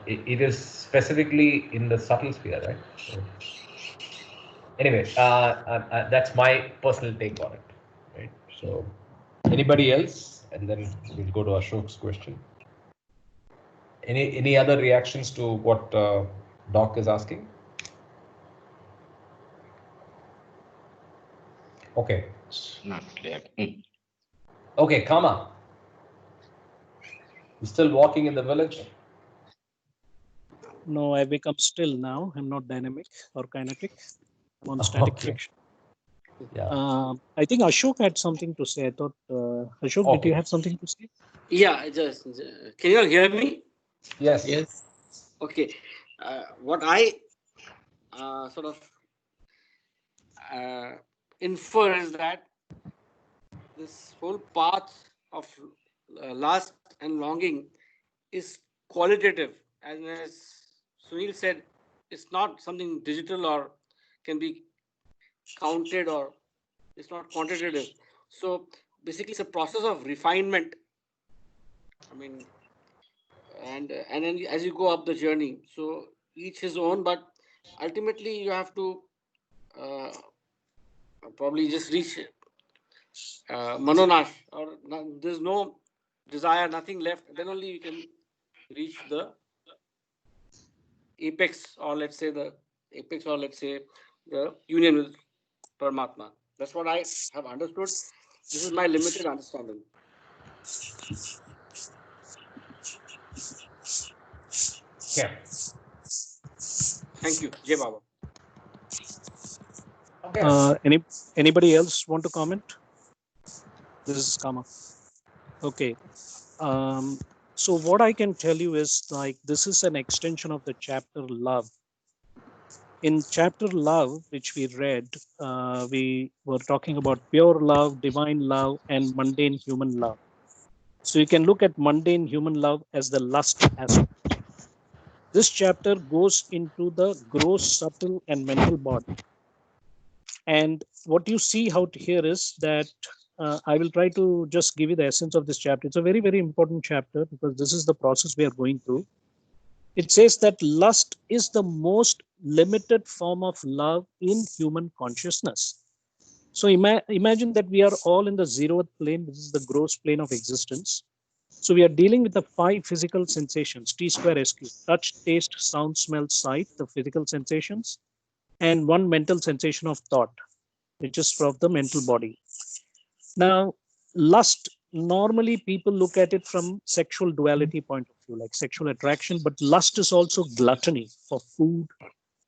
it is specifically in the subtle sphere, right? So, anyway, that's my personal take on it, right? So, anybody else, and then we'll go to Ashok's question. Any other reactions to what Doc is asking? Okay. It's not clear. Okay, Kama. You still walking in the village? No, I become still now. I'm not dynamic or kinetic. I'm on static Okay. friction. Yeah. I think Ashok had something to say. I thought, Ashok, did Okay. you have something to say? Yeah, can you all hear me? Yes. Yes. Okay. What I sort of infer is that this whole path of lust and longing is qualitative. As Sunil said, it's not something digital or can be counted, or it's not quantitative. So basically, it's a process of refinement. I mean, and then as you go up the journey, so each his own, but ultimately you have to probably just reach Manonash, or there's no desire, nothing left. Then only you can reach the apex, or let's say the union with Paramatma. That's what I have understood. This is my limited understanding. Okay. Thank you, Jai Baba. Okay. Anybody else want to comment? This is Kama. Okay. So what I can tell you is, like, this is an extension of the chapter love. In chapter love, which we read, we were talking about pure love, divine love, and mundane human love. So you can look at mundane human love as the lust aspect. This chapter goes into the gross, subtle, and mental body. And what you see out here is that I will try to just give you the essence of this chapter. It's a very, very important chapter because this is the process we are going through. It says that lust is the most limited form of love in human consciousness. So imagine that we are all in the zeroth plane. This is the gross plane of existence. So we are dealing with the 5 physical sensations, T square SQ, touch, taste, sound, smell, sight, the physical sensations, and 1 mental sensation of thought, which is from the mental body. Now, lust, normally people look at it from sexual duality point of view, like sexual attraction, but lust is also gluttony for food,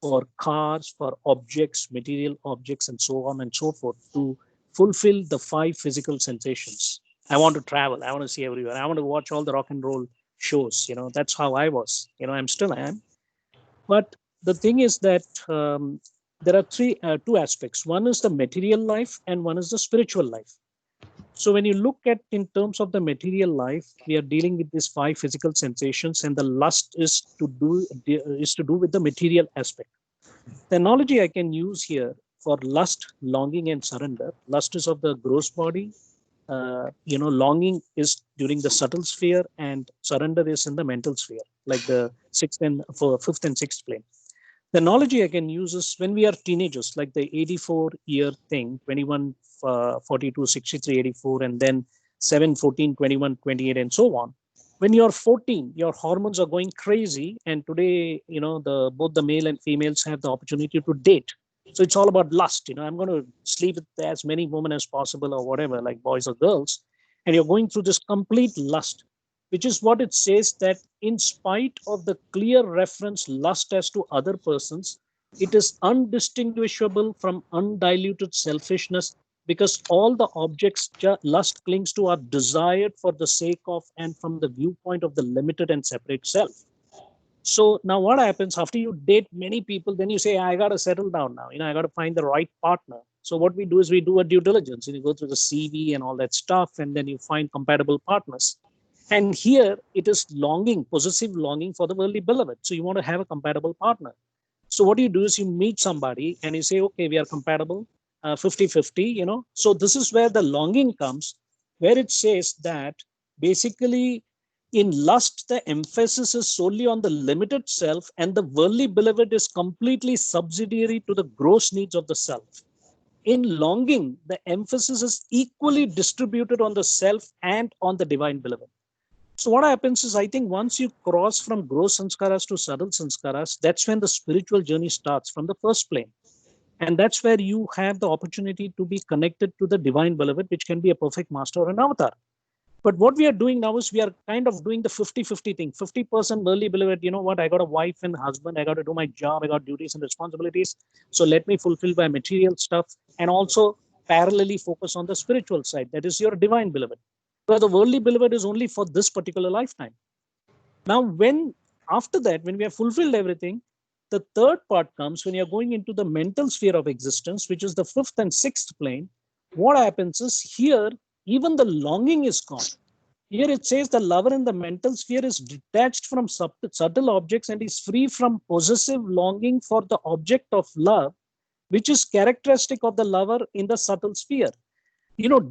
for cars, for objects, material objects, and so on and so forth, to fulfill the 5 physical sensations. I want to travel. I want to see everywhere. I want to watch all the rock and roll shows. That's how I was. I am. But the thing is that there are two aspects. One is the material life and one is the spiritual life. So when you look at in terms of the material life, we are dealing with these 5 physical sensations, and the lust is to do with the material aspect. The analogy I can use here for lust, longing, and surrender. Lust is of the gross body. Longing is during the subtle sphere, and surrender is in the mental sphere, like the 5th and 6th plane. The analogy I can use is when we are teenagers, like the 84-year thing, 21, 42, 63, 84, and then 7, 14, 21, 28, and so on. When you're 14, your hormones are going crazy. And today, both the male and females have the opportunity to date. So it's all about lust. I'm going to sleep with as many women as possible or whatever, like boys or girls. And you're going through this complete lust, which is what it says, that in spite of the clear reference lust as to other persons, it is undistinguishable from undiluted selfishness, because all the objects lust clings to are desired for the sake of and from the viewpoint of the limited and separate self. So now what happens after you date many people, then you say, I got to settle down now. I got to find the right partner. So what we do is we do a due diligence, and you go through the CV and all that stuff, and then you find compatible partners. And here it is longing, possessive longing for the worldly beloved. So you want to have a compatible partner. So what you do is you meet somebody and you say, okay, we are compatible, 50-50, So this is where the longing comes, where it says that basically in lust, the emphasis is solely on the limited self, and the worldly beloved is completely subsidiary to the gross needs of the self. In longing, the emphasis is equally distributed on the self and on the divine beloved. So what happens is, I think once you cross from gross sanskaras to subtle sanskaras, that's when the spiritual journey starts from the first plane. And that's where you have the opportunity to be connected to the divine beloved, which can be a perfect master or an avatar. But what we are doing now is we are kind of doing the 50-50 thing. 50% worldly beloved, I got a wife and husband, I got to do my job, I got duties and responsibilities. So let me fulfill my material stuff and also parallelly focus on the spiritual side. That is your divine beloved. Because the worldly beloved is only for this particular lifetime. Now, after that, when we have fulfilled everything, the third part comes when you're going into the mental sphere of existence, which is the fifth and sixth plane. What happens is here, even the longing is gone. Here it says the lover in the mental sphere is detached from subtle objects and is free from possessive longing for the object of love, which is characteristic of the lover in the subtle sphere.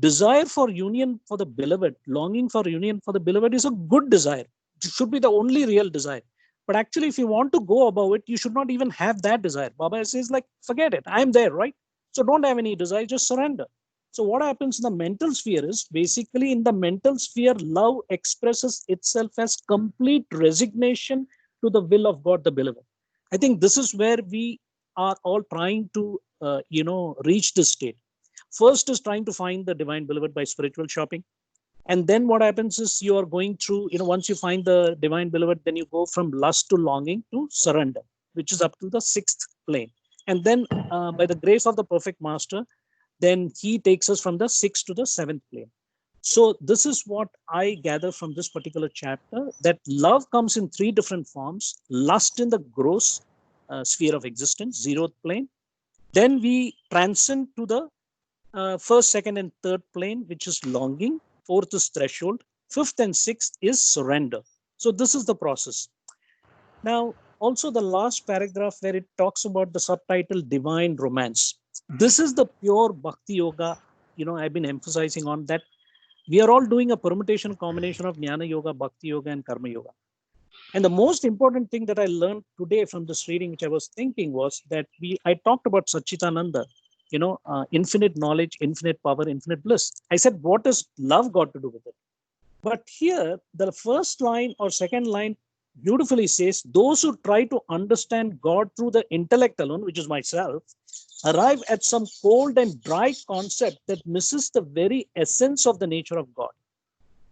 Desire for union for the beloved, longing for union for the beloved is a good desire. It should be the only real desire. But actually, if you want to go above it, you should not even have that desire. Baba says, forget it. I'm there, right? So don't have any desire, just surrender. So what happens in the mental sphere is, basically in the mental sphere, love expresses itself as complete resignation to the will of God, the beloved. I think this is where we are all trying to, reach this state. First is trying to find the divine beloved by spiritual shopping. And then what happens is you are going through, once you find the divine beloved, then you go from lust to longing to surrender, which is up to the sixth plane. And then by the grace of the perfect master, then he takes us from the sixth to the seventh plane. So this is what I gather from this particular chapter, that love comes in three different forms. Lust in the gross sphere of existence, zeroth plane. Then we transcend to the first, second, and third plane, which is longing. Fourth is threshold. Fifth and sixth is surrender. So this is the process. Now, also the last paragraph where it talks about the subtitle Divine Romance. This is the pure Bhakti Yoga. I've been emphasizing on that. We are all doing a permutation combination of Jnana Yoga, Bhakti Yoga, and Karma Yoga. And the most important thing that I learned today from this reading, which I was thinking, was that I talked about Satchitananda, infinite knowledge, infinite power, infinite bliss. I said, what has love got to do with it? But here, the first line or second line beautifully says, those who try to understand God through the intellect alone, which is myself, arrive at some cold and dry concept that misses the very essence of the nature of God.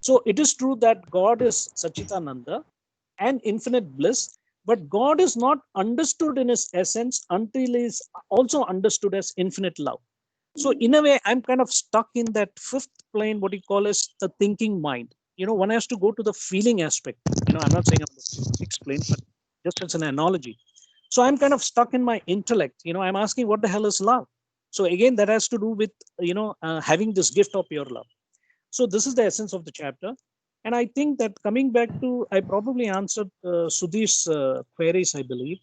So it is true that God is Satchitananda and infinite bliss, but God is not understood in his essence until he is also understood as infinite love. So in a way, I'm kind of stuck in that fifth plane, what you call as the thinking mind. One has to go to the feeling aspect. I'm not saying I'm going to explain, but just as an analogy. So I'm kind of stuck in my intellect. I'm asking, what the hell is love? So again, that has to do with, having this gift of pure love. So this is the essence of the chapter. And I think that coming back to, I probably answered Sudhir's queries, I believe.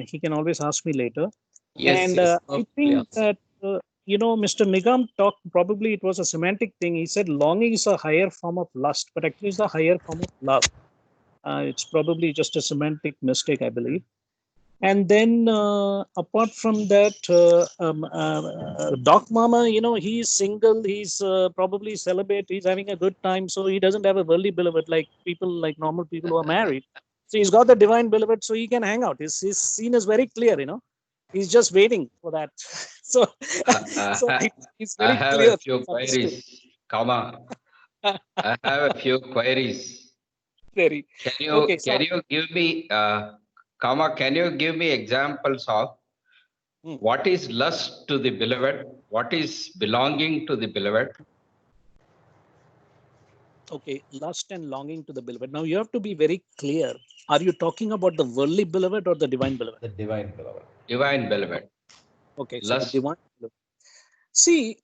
He can always ask me later. Yes, And yes, I think that, Mr. Nigam talked, probably it was a semantic thing. He said longing is a higher form of lust, but actually it's a higher form of love. It's probably just a semantic mistake, I believe. And then apart from that, Doc Mama, he's single, he's probably celibate, he's having a good time, so he doesn't have a worldly beloved like normal people who are married. So he's got the divine beloved, so he can hang out. His scene is very clear. He's just waiting for that. So, so it's I very have clear. a few queries. Come on. I have a few queries. Very. Can Okay, you so give me can you give me examples of Hmm. what is lust to the beloved? What is belonging to the beloved? okay, lust and longing to the beloved. Now you have to be very clear. Are you talking about the worldly beloved or the divine beloved? The divine beloved. Divine beloved. Okay, so the Lust. divine beloved. See,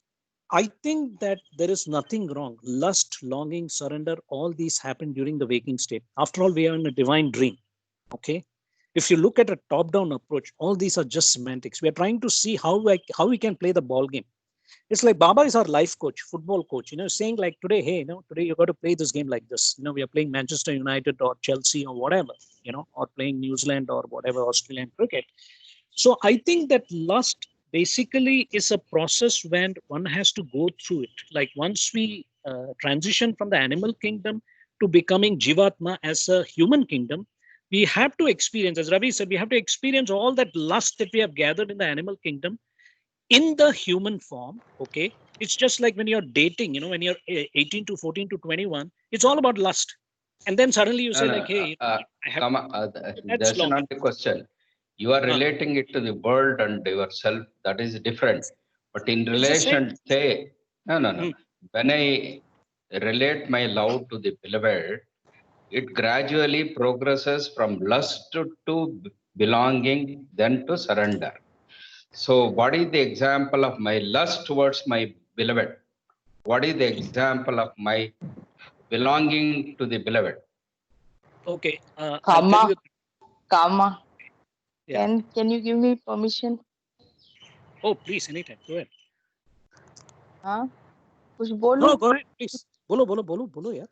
I think that there is nothing wrong. Lust, longing, surrender, all these happen during the waking state. After all, we are in a divine dream. Okay. If you look at a top-down approach, all these are just semantics. We are trying to see how we can play the ball game. It's like Baba is our life coach, football coach, saying like today, hey, today you got to play this game like this. We are playing Manchester United or Chelsea or whatever, or playing New Zealand or whatever, Australian cricket. So I think that lust basically is a process when one has to go through it. Like once we transition from the animal kingdom to becoming Jivatma as a human kingdom, we have to experience, as Ravi said, we have to experience all that lust that we have gathered in the animal kingdom in the human form. Okay. It's just like when you're dating, when you're 18 to 14 to 21, it's all about lust. And then suddenly you No, say no, like, hey, I have, come on. that's That's longing. not the question. You are Huh. relating it to the world and yourself. That is different. But in It's the same. relation, say, no, no, no. Hmm. When I relate my love to the beloved, it gradually progresses from lust to belonging, then to surrender. So, what is the example of my lust towards my beloved? What is the example of my belonging to the beloved? Okay. I'll tell Karma, you. karma. Yeah. Can you give me permission? Oh, please, anytime. Go ahead. हाँ कुछ No, बोलूं? go ahead, please. Bolo, yeah.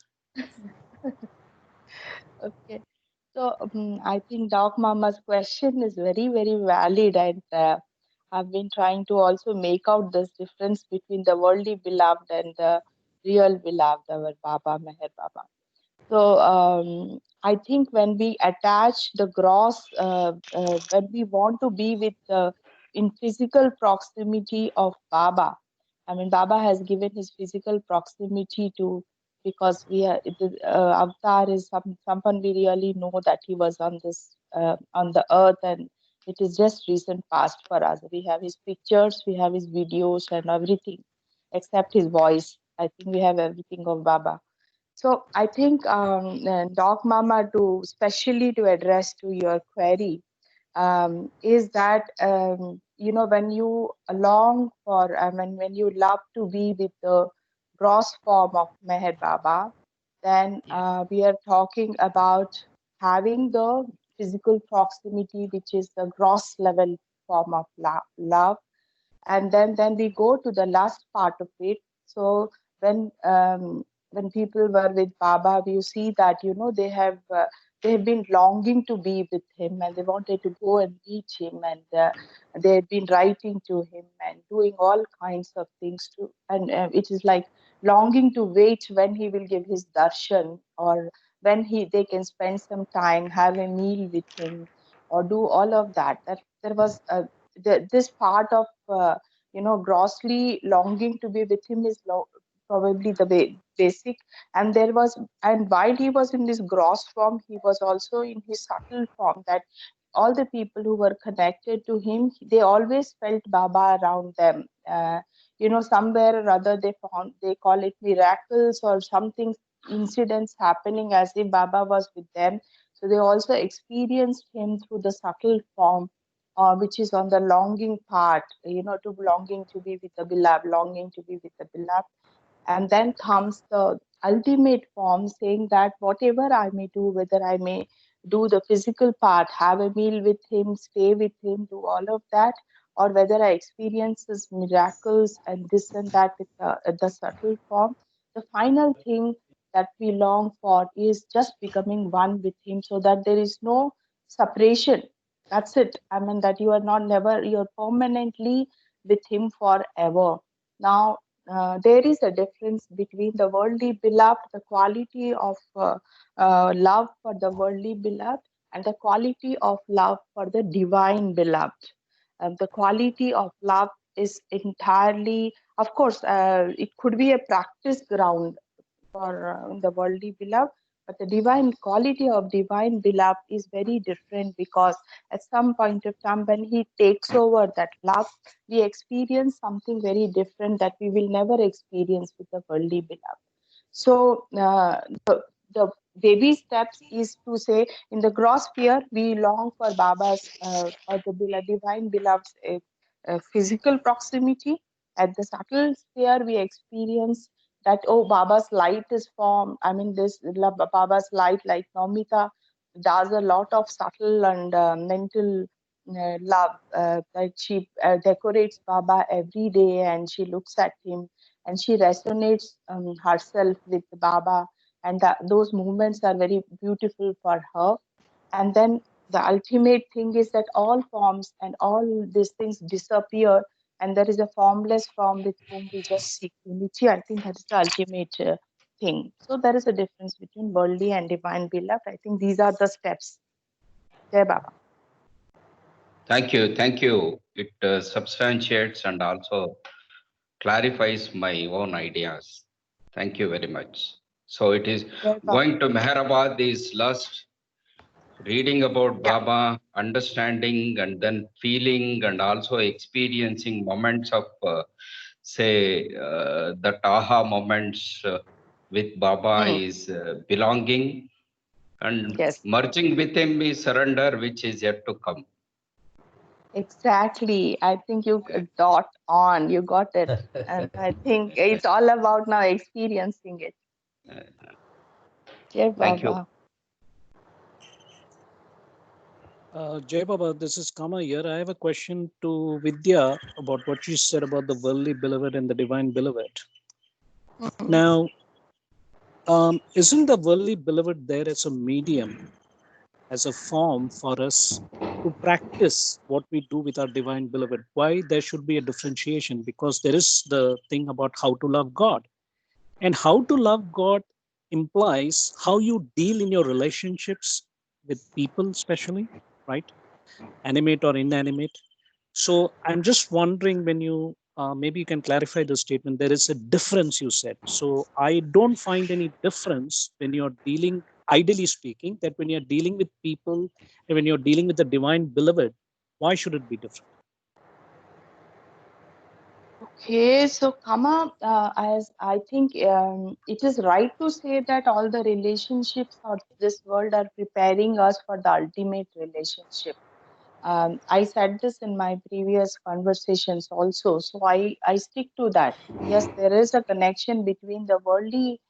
Okay. So I think Doc Mama's question is very, very valid, and I've been trying to also make out this difference between the worldly beloved and the real beloved, our Baba, Meher Baba. So I think when we attach the gross, when we want to be with in physical proximity of Baba, I mean Baba has given his physical proximity to, because we are the avatar is someone we really know that he was on this on the earth, and it is just recent past for us. We have his pictures, we have his videos and everything except his voice. I think we have everything of Baba. So I think Doc Mama, to especially to address to your query, is that when you long for, when you love to be with the gross form of Meher Baba, then we are talking about having the physical proximity, which is the gross level form of love, and then we go to the last part of it. So when people were with Baba, you see that they have been longing to be with him, and they wanted to go and meet him, and they had been writing to him and doing all kinds of things to, and it is like longing to wait when he will give his darshan, or when they can spend some time, have a meal with him, or do all of that. That there was this part of grossly longing to be with him is probably the basic. And there was, and while he was in this gross form, he was also in his subtle form, that all the people who were connected to him, they always felt Baba around them. Somewhere or other they call it miracles or something, incidents happening as if Baba was with them. So they also experienced him through the subtle form, which is on the longing part, to longing to be with the beloved, longing to be with the beloved. And then comes the ultimate form, saying that whatever I may do, whether I may do the physical part, have a meal with him, stay with him, do all of that, or whether I experience his miracles and this and that with the subtle form, the final thing that we long for is just becoming one with him, so that there is no separation That's it. I mean, that you are not never, you're permanently with him forever. Now, there is a difference between the worldly beloved, the quality of love for the worldly beloved, and the quality of love for the divine beloved. The quality of love is entirely, of course, it could be a practice ground for the worldly beloved, but the divine quality of divine beloved is very different, because at some point of time when he takes over that love, we experience something very different that we will never experience with the worldly beloved. So the baby steps is to say, in the gross sphere we long for Baba's or the divine beloved's physical proximity. At the subtle sphere we experience that, oh, Baba's light is formed. I mean, this Baba's light, like Namita does a lot of subtle and mental love. Like she decorates Baba every day, and she looks at him, and she resonates herself with Baba, and those movements are very beautiful for her. And then the ultimate thing is that all forms and all these things disappear, and there is a formless form with whom we just seek unity. I think that is the ultimate thing. So there is a difference between worldly and divine beloved. I think these are the steps. Jai Baba. Thank you. Thank you. It substantiates and also clarifies my own ideas. Thank you very much. So it is Jai Baba. going to Meherabad is lust, reading about Yeah. Baba, understanding and then feeling and also experiencing moments of, the Taha moments with Baba is belonging, and Yes. merging with him is surrender, which is yet to come. Exactly. I think you dot on. You got it. And I think it's all about now experiencing it. Jai Thank you. Baba. Jai Baba, this is Kama here. I have a question to Vidya about what you said about the worldly beloved and the divine beloved. Now, isn't the worldly beloved there as a medium, as a form for us to practice what we do with our divine beloved? Why there should be a differentiation? Because there is the thing about how to love God. And how to love God implies how you deal in your relationships with people, especially, right? Animate or inanimate. So I'm just wondering, when you maybe you can clarify the statement, there is a difference, you said. So I don't find any difference when you're dealing, ideally speaking, that when you're dealing with people and when you're dealing with the divine beloved, why should it be different? Okay, so Kama, as I think it is right to say that all the relationships of this world are preparing us for the ultimate relationship. I said this in my previous conversations also, so I stick to that. Yes, there is a connection between the worldly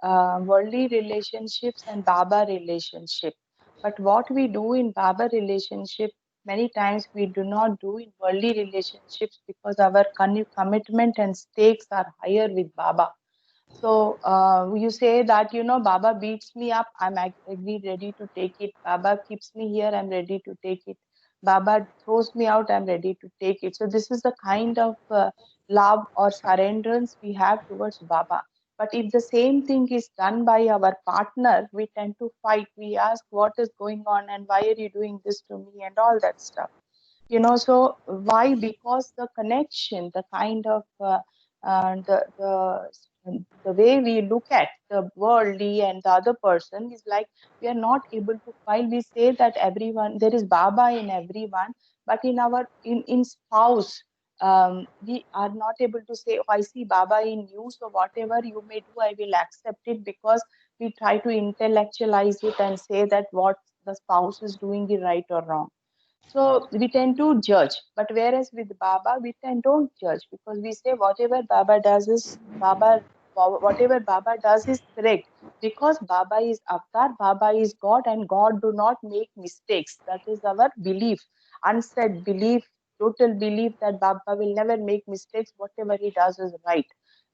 relationships and Baba relationship. But what we do in Baba relationship, many times we do not do in worldly relationships, because our commitment and stakes are higher with Baba. So you say that, Baba beats me up, I'm agree ready to take it. Baba keeps me here, I'm ready to take it. Baba throws me out, I'm ready to take it. So this is the kind of love or surrenderance we have towards Baba. But if the same thing is done by our partner, we tend to fight. We ask what is going on and why are you doing this to me and all that stuff. So why? Because the connection, the kind of the way we look at the worldly and the other person is like, we are not able to, while we say that everyone, there is Baba in everyone, but in our in spouse, we are not able to say, oh, I see Baba in you, so whatever you may do, I will accept it, because we try to intellectualize it and say that what the spouse is doing is right or wrong. So we tend to judge, but whereas with Baba, we tend don't judge, because we say whatever Baba does is Baba, whatever Baba does is correct, because Baba is Avatar, Baba is God, and God do not make mistakes. That is our belief, unsaid belief, total belief that Baba will never make mistakes. Whatever he does is right.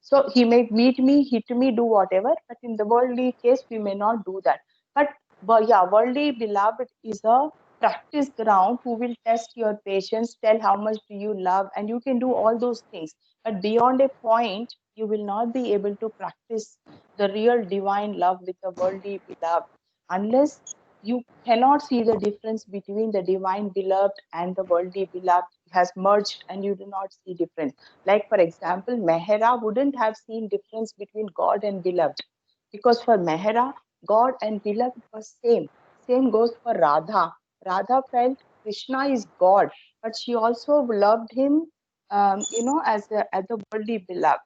So he may meet me, hit me, do whatever, but in the worldly case, we may not do that. But yeah, worldly beloved is a practice ground who will test your patience, tell how much do you love, and you can do all those things. But beyond a point, you will not be able to practice the real divine love with the worldly beloved unless you cannot see the difference between the divine beloved and the worldly beloved has merged, and you do not see difference. Like for example, Mehera wouldn't have seen difference between God and beloved, because for Mehera, God and beloved were same. Same goes for Radha. Radha felt Krishna is God, but she also loved him, as the worldly beloved.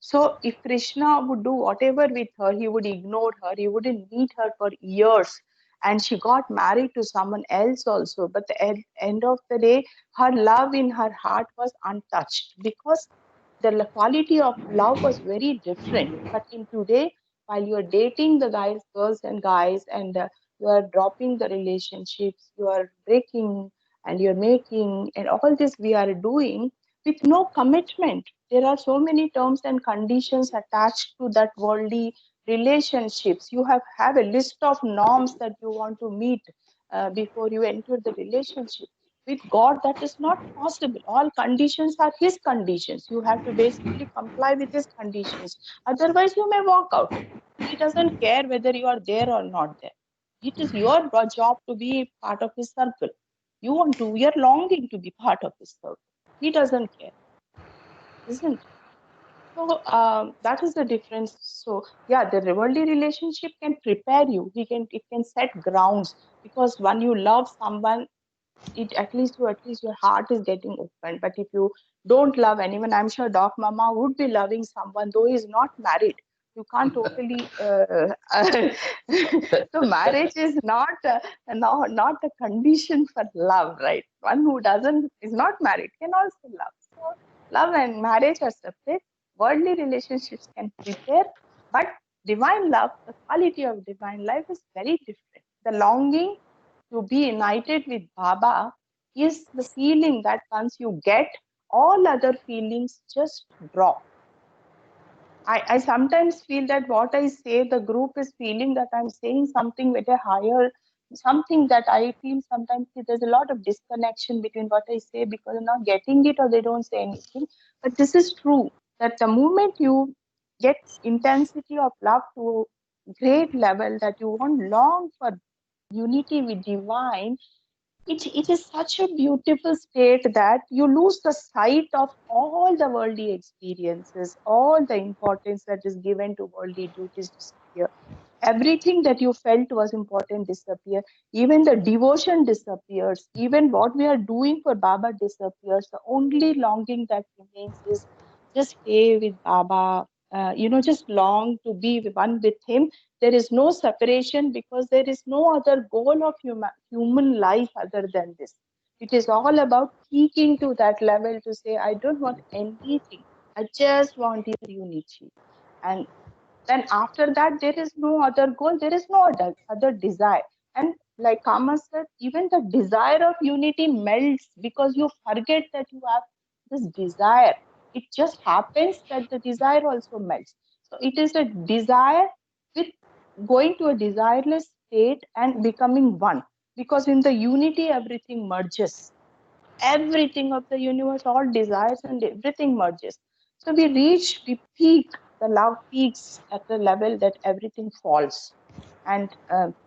So if Krishna would do whatever with her, he would ignore her, he wouldn't meet her for years. And she got married to someone else also. But at the end of the day, her love in her heart was untouched because the quality of love was very different. But in today, while you are dating the guys, girls and guys, and you are dropping the relationships, you are breaking and you're making, and all this we are doing with no commitment. There are so many terms and conditions attached to that worldly relationships. You have a list of norms that you want to meet before you enter the relationship. With God, that is not possible. All conditions are His conditions. You have to basically comply with His conditions. Otherwise, you may walk out. He doesn't care whether you are there or not there. It is your job to be part of His circle. You're longing to be part of His circle. He doesn't care, isn't it? So that is the difference. So yeah, the worldly relationship can prepare you. It can set grounds, because when you love someone, it at least your heart is getting opened. But if you don't love anyone, I'm sure Doc Mama would be loving someone though he's not married. You can't totally so marriage is not a condition for love, right? One who doesn't is not married can also love. So love and marriage are separate. Worldly relationships can prepare, but divine love, the quality of divine life is very different. The longing to be united with Baba is the feeling that once you get, all other feelings just drop. I sometimes feel that what I say, the group is feeling that I'm saying something with a higher, something that I feel sometimes there's a lot of disconnection between what I say because I'm not getting it or they don't say anything. But this is true, that the moment you get intensity of love to a great level that you want long for unity with divine, it is such a beautiful state that you lose the sight of all the worldly experiences, all the importance that is given to worldly duties disappear. Everything that you felt was important disappear. Even the devotion disappears. Even what we are doing for Baba disappears. The only longing that remains is just stay with Baba. Just long to be one with him. There is no separation because there is no other goal of human life other than this. It is all about peaking to that level to say, I don't want anything. I just want your unity. And then after that, there is no other goal. There is no other desire. And like Kama said, even the desire of unity melts because you forget that you have this desire. It just happens that the desire also melts. So it is a desire with going to a desireless state and becoming one. Because in the unity, everything merges. Everything of the universe, all desires and everything merges. So we peak, the love peaks at the level that everything falls and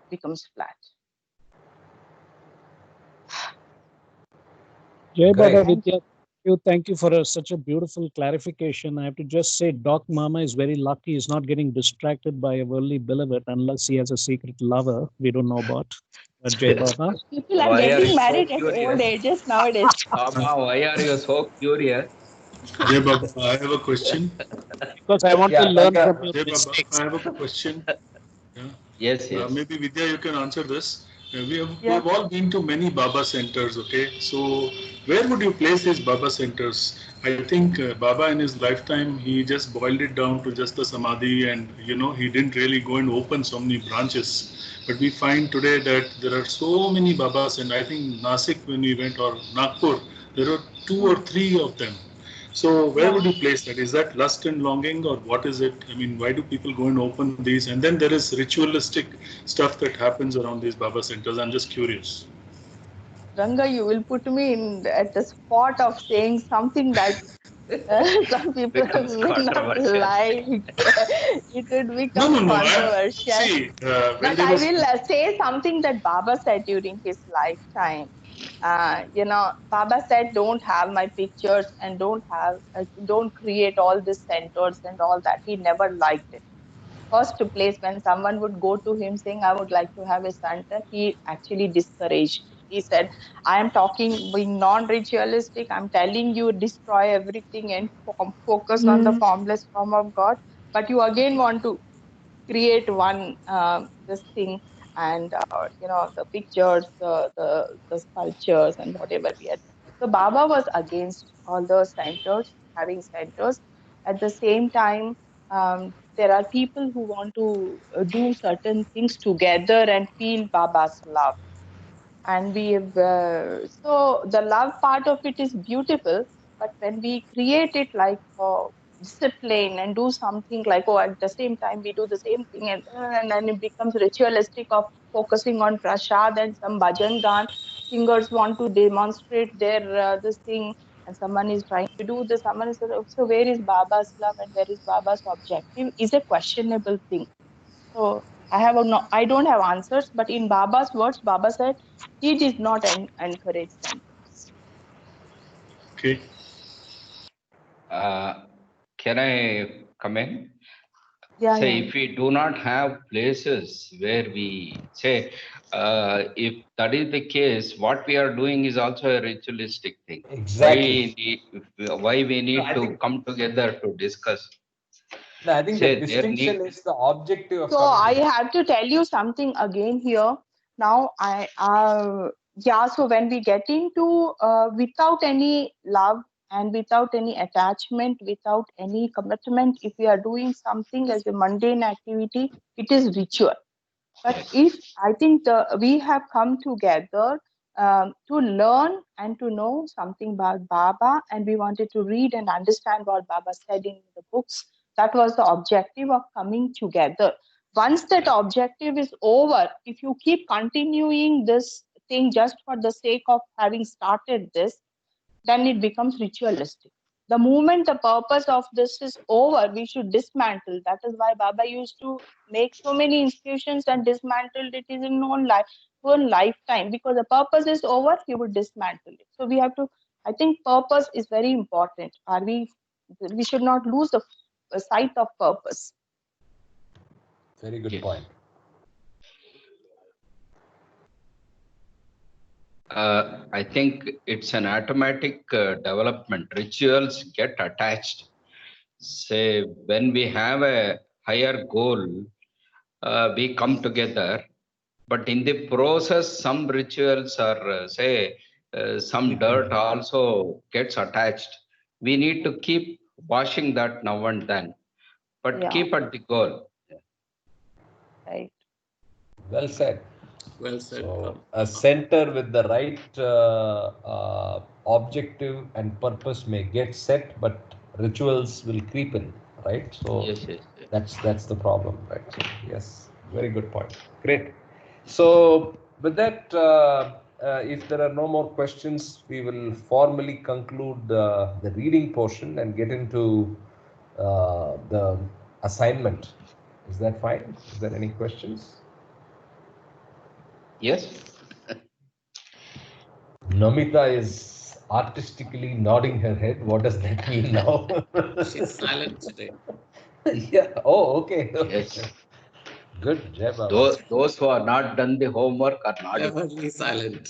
becomes flat. Jai Great. Baba Vidya, thank you for such a beautiful clarification. I have to just say, Doc Mama is very lucky. He's not getting distracted by a worldly beloved unless he has a secret lover we don't know about. Jai Baba. People are Why are getting you so married at old curious? ages nowadays. Mama, why are you so curious? Jay Baba, I have a question. Because I want to Yeah, learn like from your Jay Baba, mistakes. I have a question. Yeah. Yes, yes. Maybe Vidya, you can answer this. We Yeah. have all been to many Baba centers, okay? So, where would you place these Baba centers? I think Baba in his lifetime, he just boiled it down to just the Samadhi and, he didn't really go and open so many branches. But we find today that there are so many Babas, and I think Nasik, when we went, or Nagpur, there are 2 or 3 of them. So where Yeah. would you place that? Is that lust and longing, or what is it? I mean, why do people go and open these? And then there is ritualistic stuff that happens around these Baba centers. I'm just curious. Ranga, you will put me in at the spot of saying something that some people Becomes may not controversial. like. It would No, become no, no. controversial. See, when But there I was will say something that Baba said during his lifetime. Baba said, don't have my pictures and don't create all these centers and all that. He never liked it. First place, when someone would go to him saying, I would like to have a center, he actually discouraged it. He said, I am talking being non-ritualistic. I'm telling you, destroy everything and focus on the formless form of God. But you again want to create one this thing and the pictures, the sculptures and whatever we had. So Baba was against all the centers, having centers. At the same time, there are people who want to do certain things together and feel Baba's love. And we have so the love part of it is beautiful, but when we create it like discipline and do something like, oh, at the same time we do the same thing, and then it becomes ritualistic of focusing on prasad and some bhajan gan, singers want to demonstrate their this thing, and someone is trying to do this, someone is, so where is Baba's love and where is Baba's objective is a questionable thing. So I don't have answers, but in Baba's words, Baba said he did not encourage centers. okay, Can I come in? Yeah, Say, yeah. if we do not have places where we say, if that is the case, what we are doing is also a ritualistic thing. Exactly. Why we need I to think come together to discuss? no, I think the Say, there distinction need. is the objective of So coming I together. have to tell you something again here. Now so when we get into without any love and without any attachment, without any commitment, if we are doing something as a mundane activity, it is ritual. But if I think we have come together to learn and to know something about Baba, and we wanted to read and understand what Baba said in the books, that was the objective of coming together. Once that objective is over, if you keep continuing this thing just for the sake of having started this, then it becomes ritualistic. The moment the purpose of this is over, we should dismantle. That is why Baba used to make so many institutions and dismantled it in his own lifetime, because the purpose is over, he would dismantle it. So we have to, I think purpose is very important. We should not lose the sight of purpose. Very good Yes. point. I think it's an automatic development. Rituals get attached. Say, when we have a higher goal, we come together. But in the process, some rituals or some dirt also gets attached. We need to keep washing that now and then, but Yeah. keep at the goal. Right. Well said. Well said. So a center with the right objective and purpose may get set, but rituals will creep in, right? So Yes, yes. that's the problem, right? So, yes, very good point. Great. So with that, if there are no more questions, we will formally conclude the reading portion and get into the assignment. Is that fine? Is there any questions? Yes. Namita is artistically nodding her head. What does that mean now? She's silent today. Yeah. Oh, okay. Yes. Good. Jai Baba. Those who are not done the homework are nodding. Cleverly silent.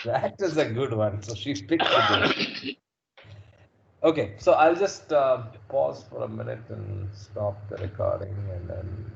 That is a good one. So she picked the good. Okay. So I'll just pause for a minute and stop the recording and then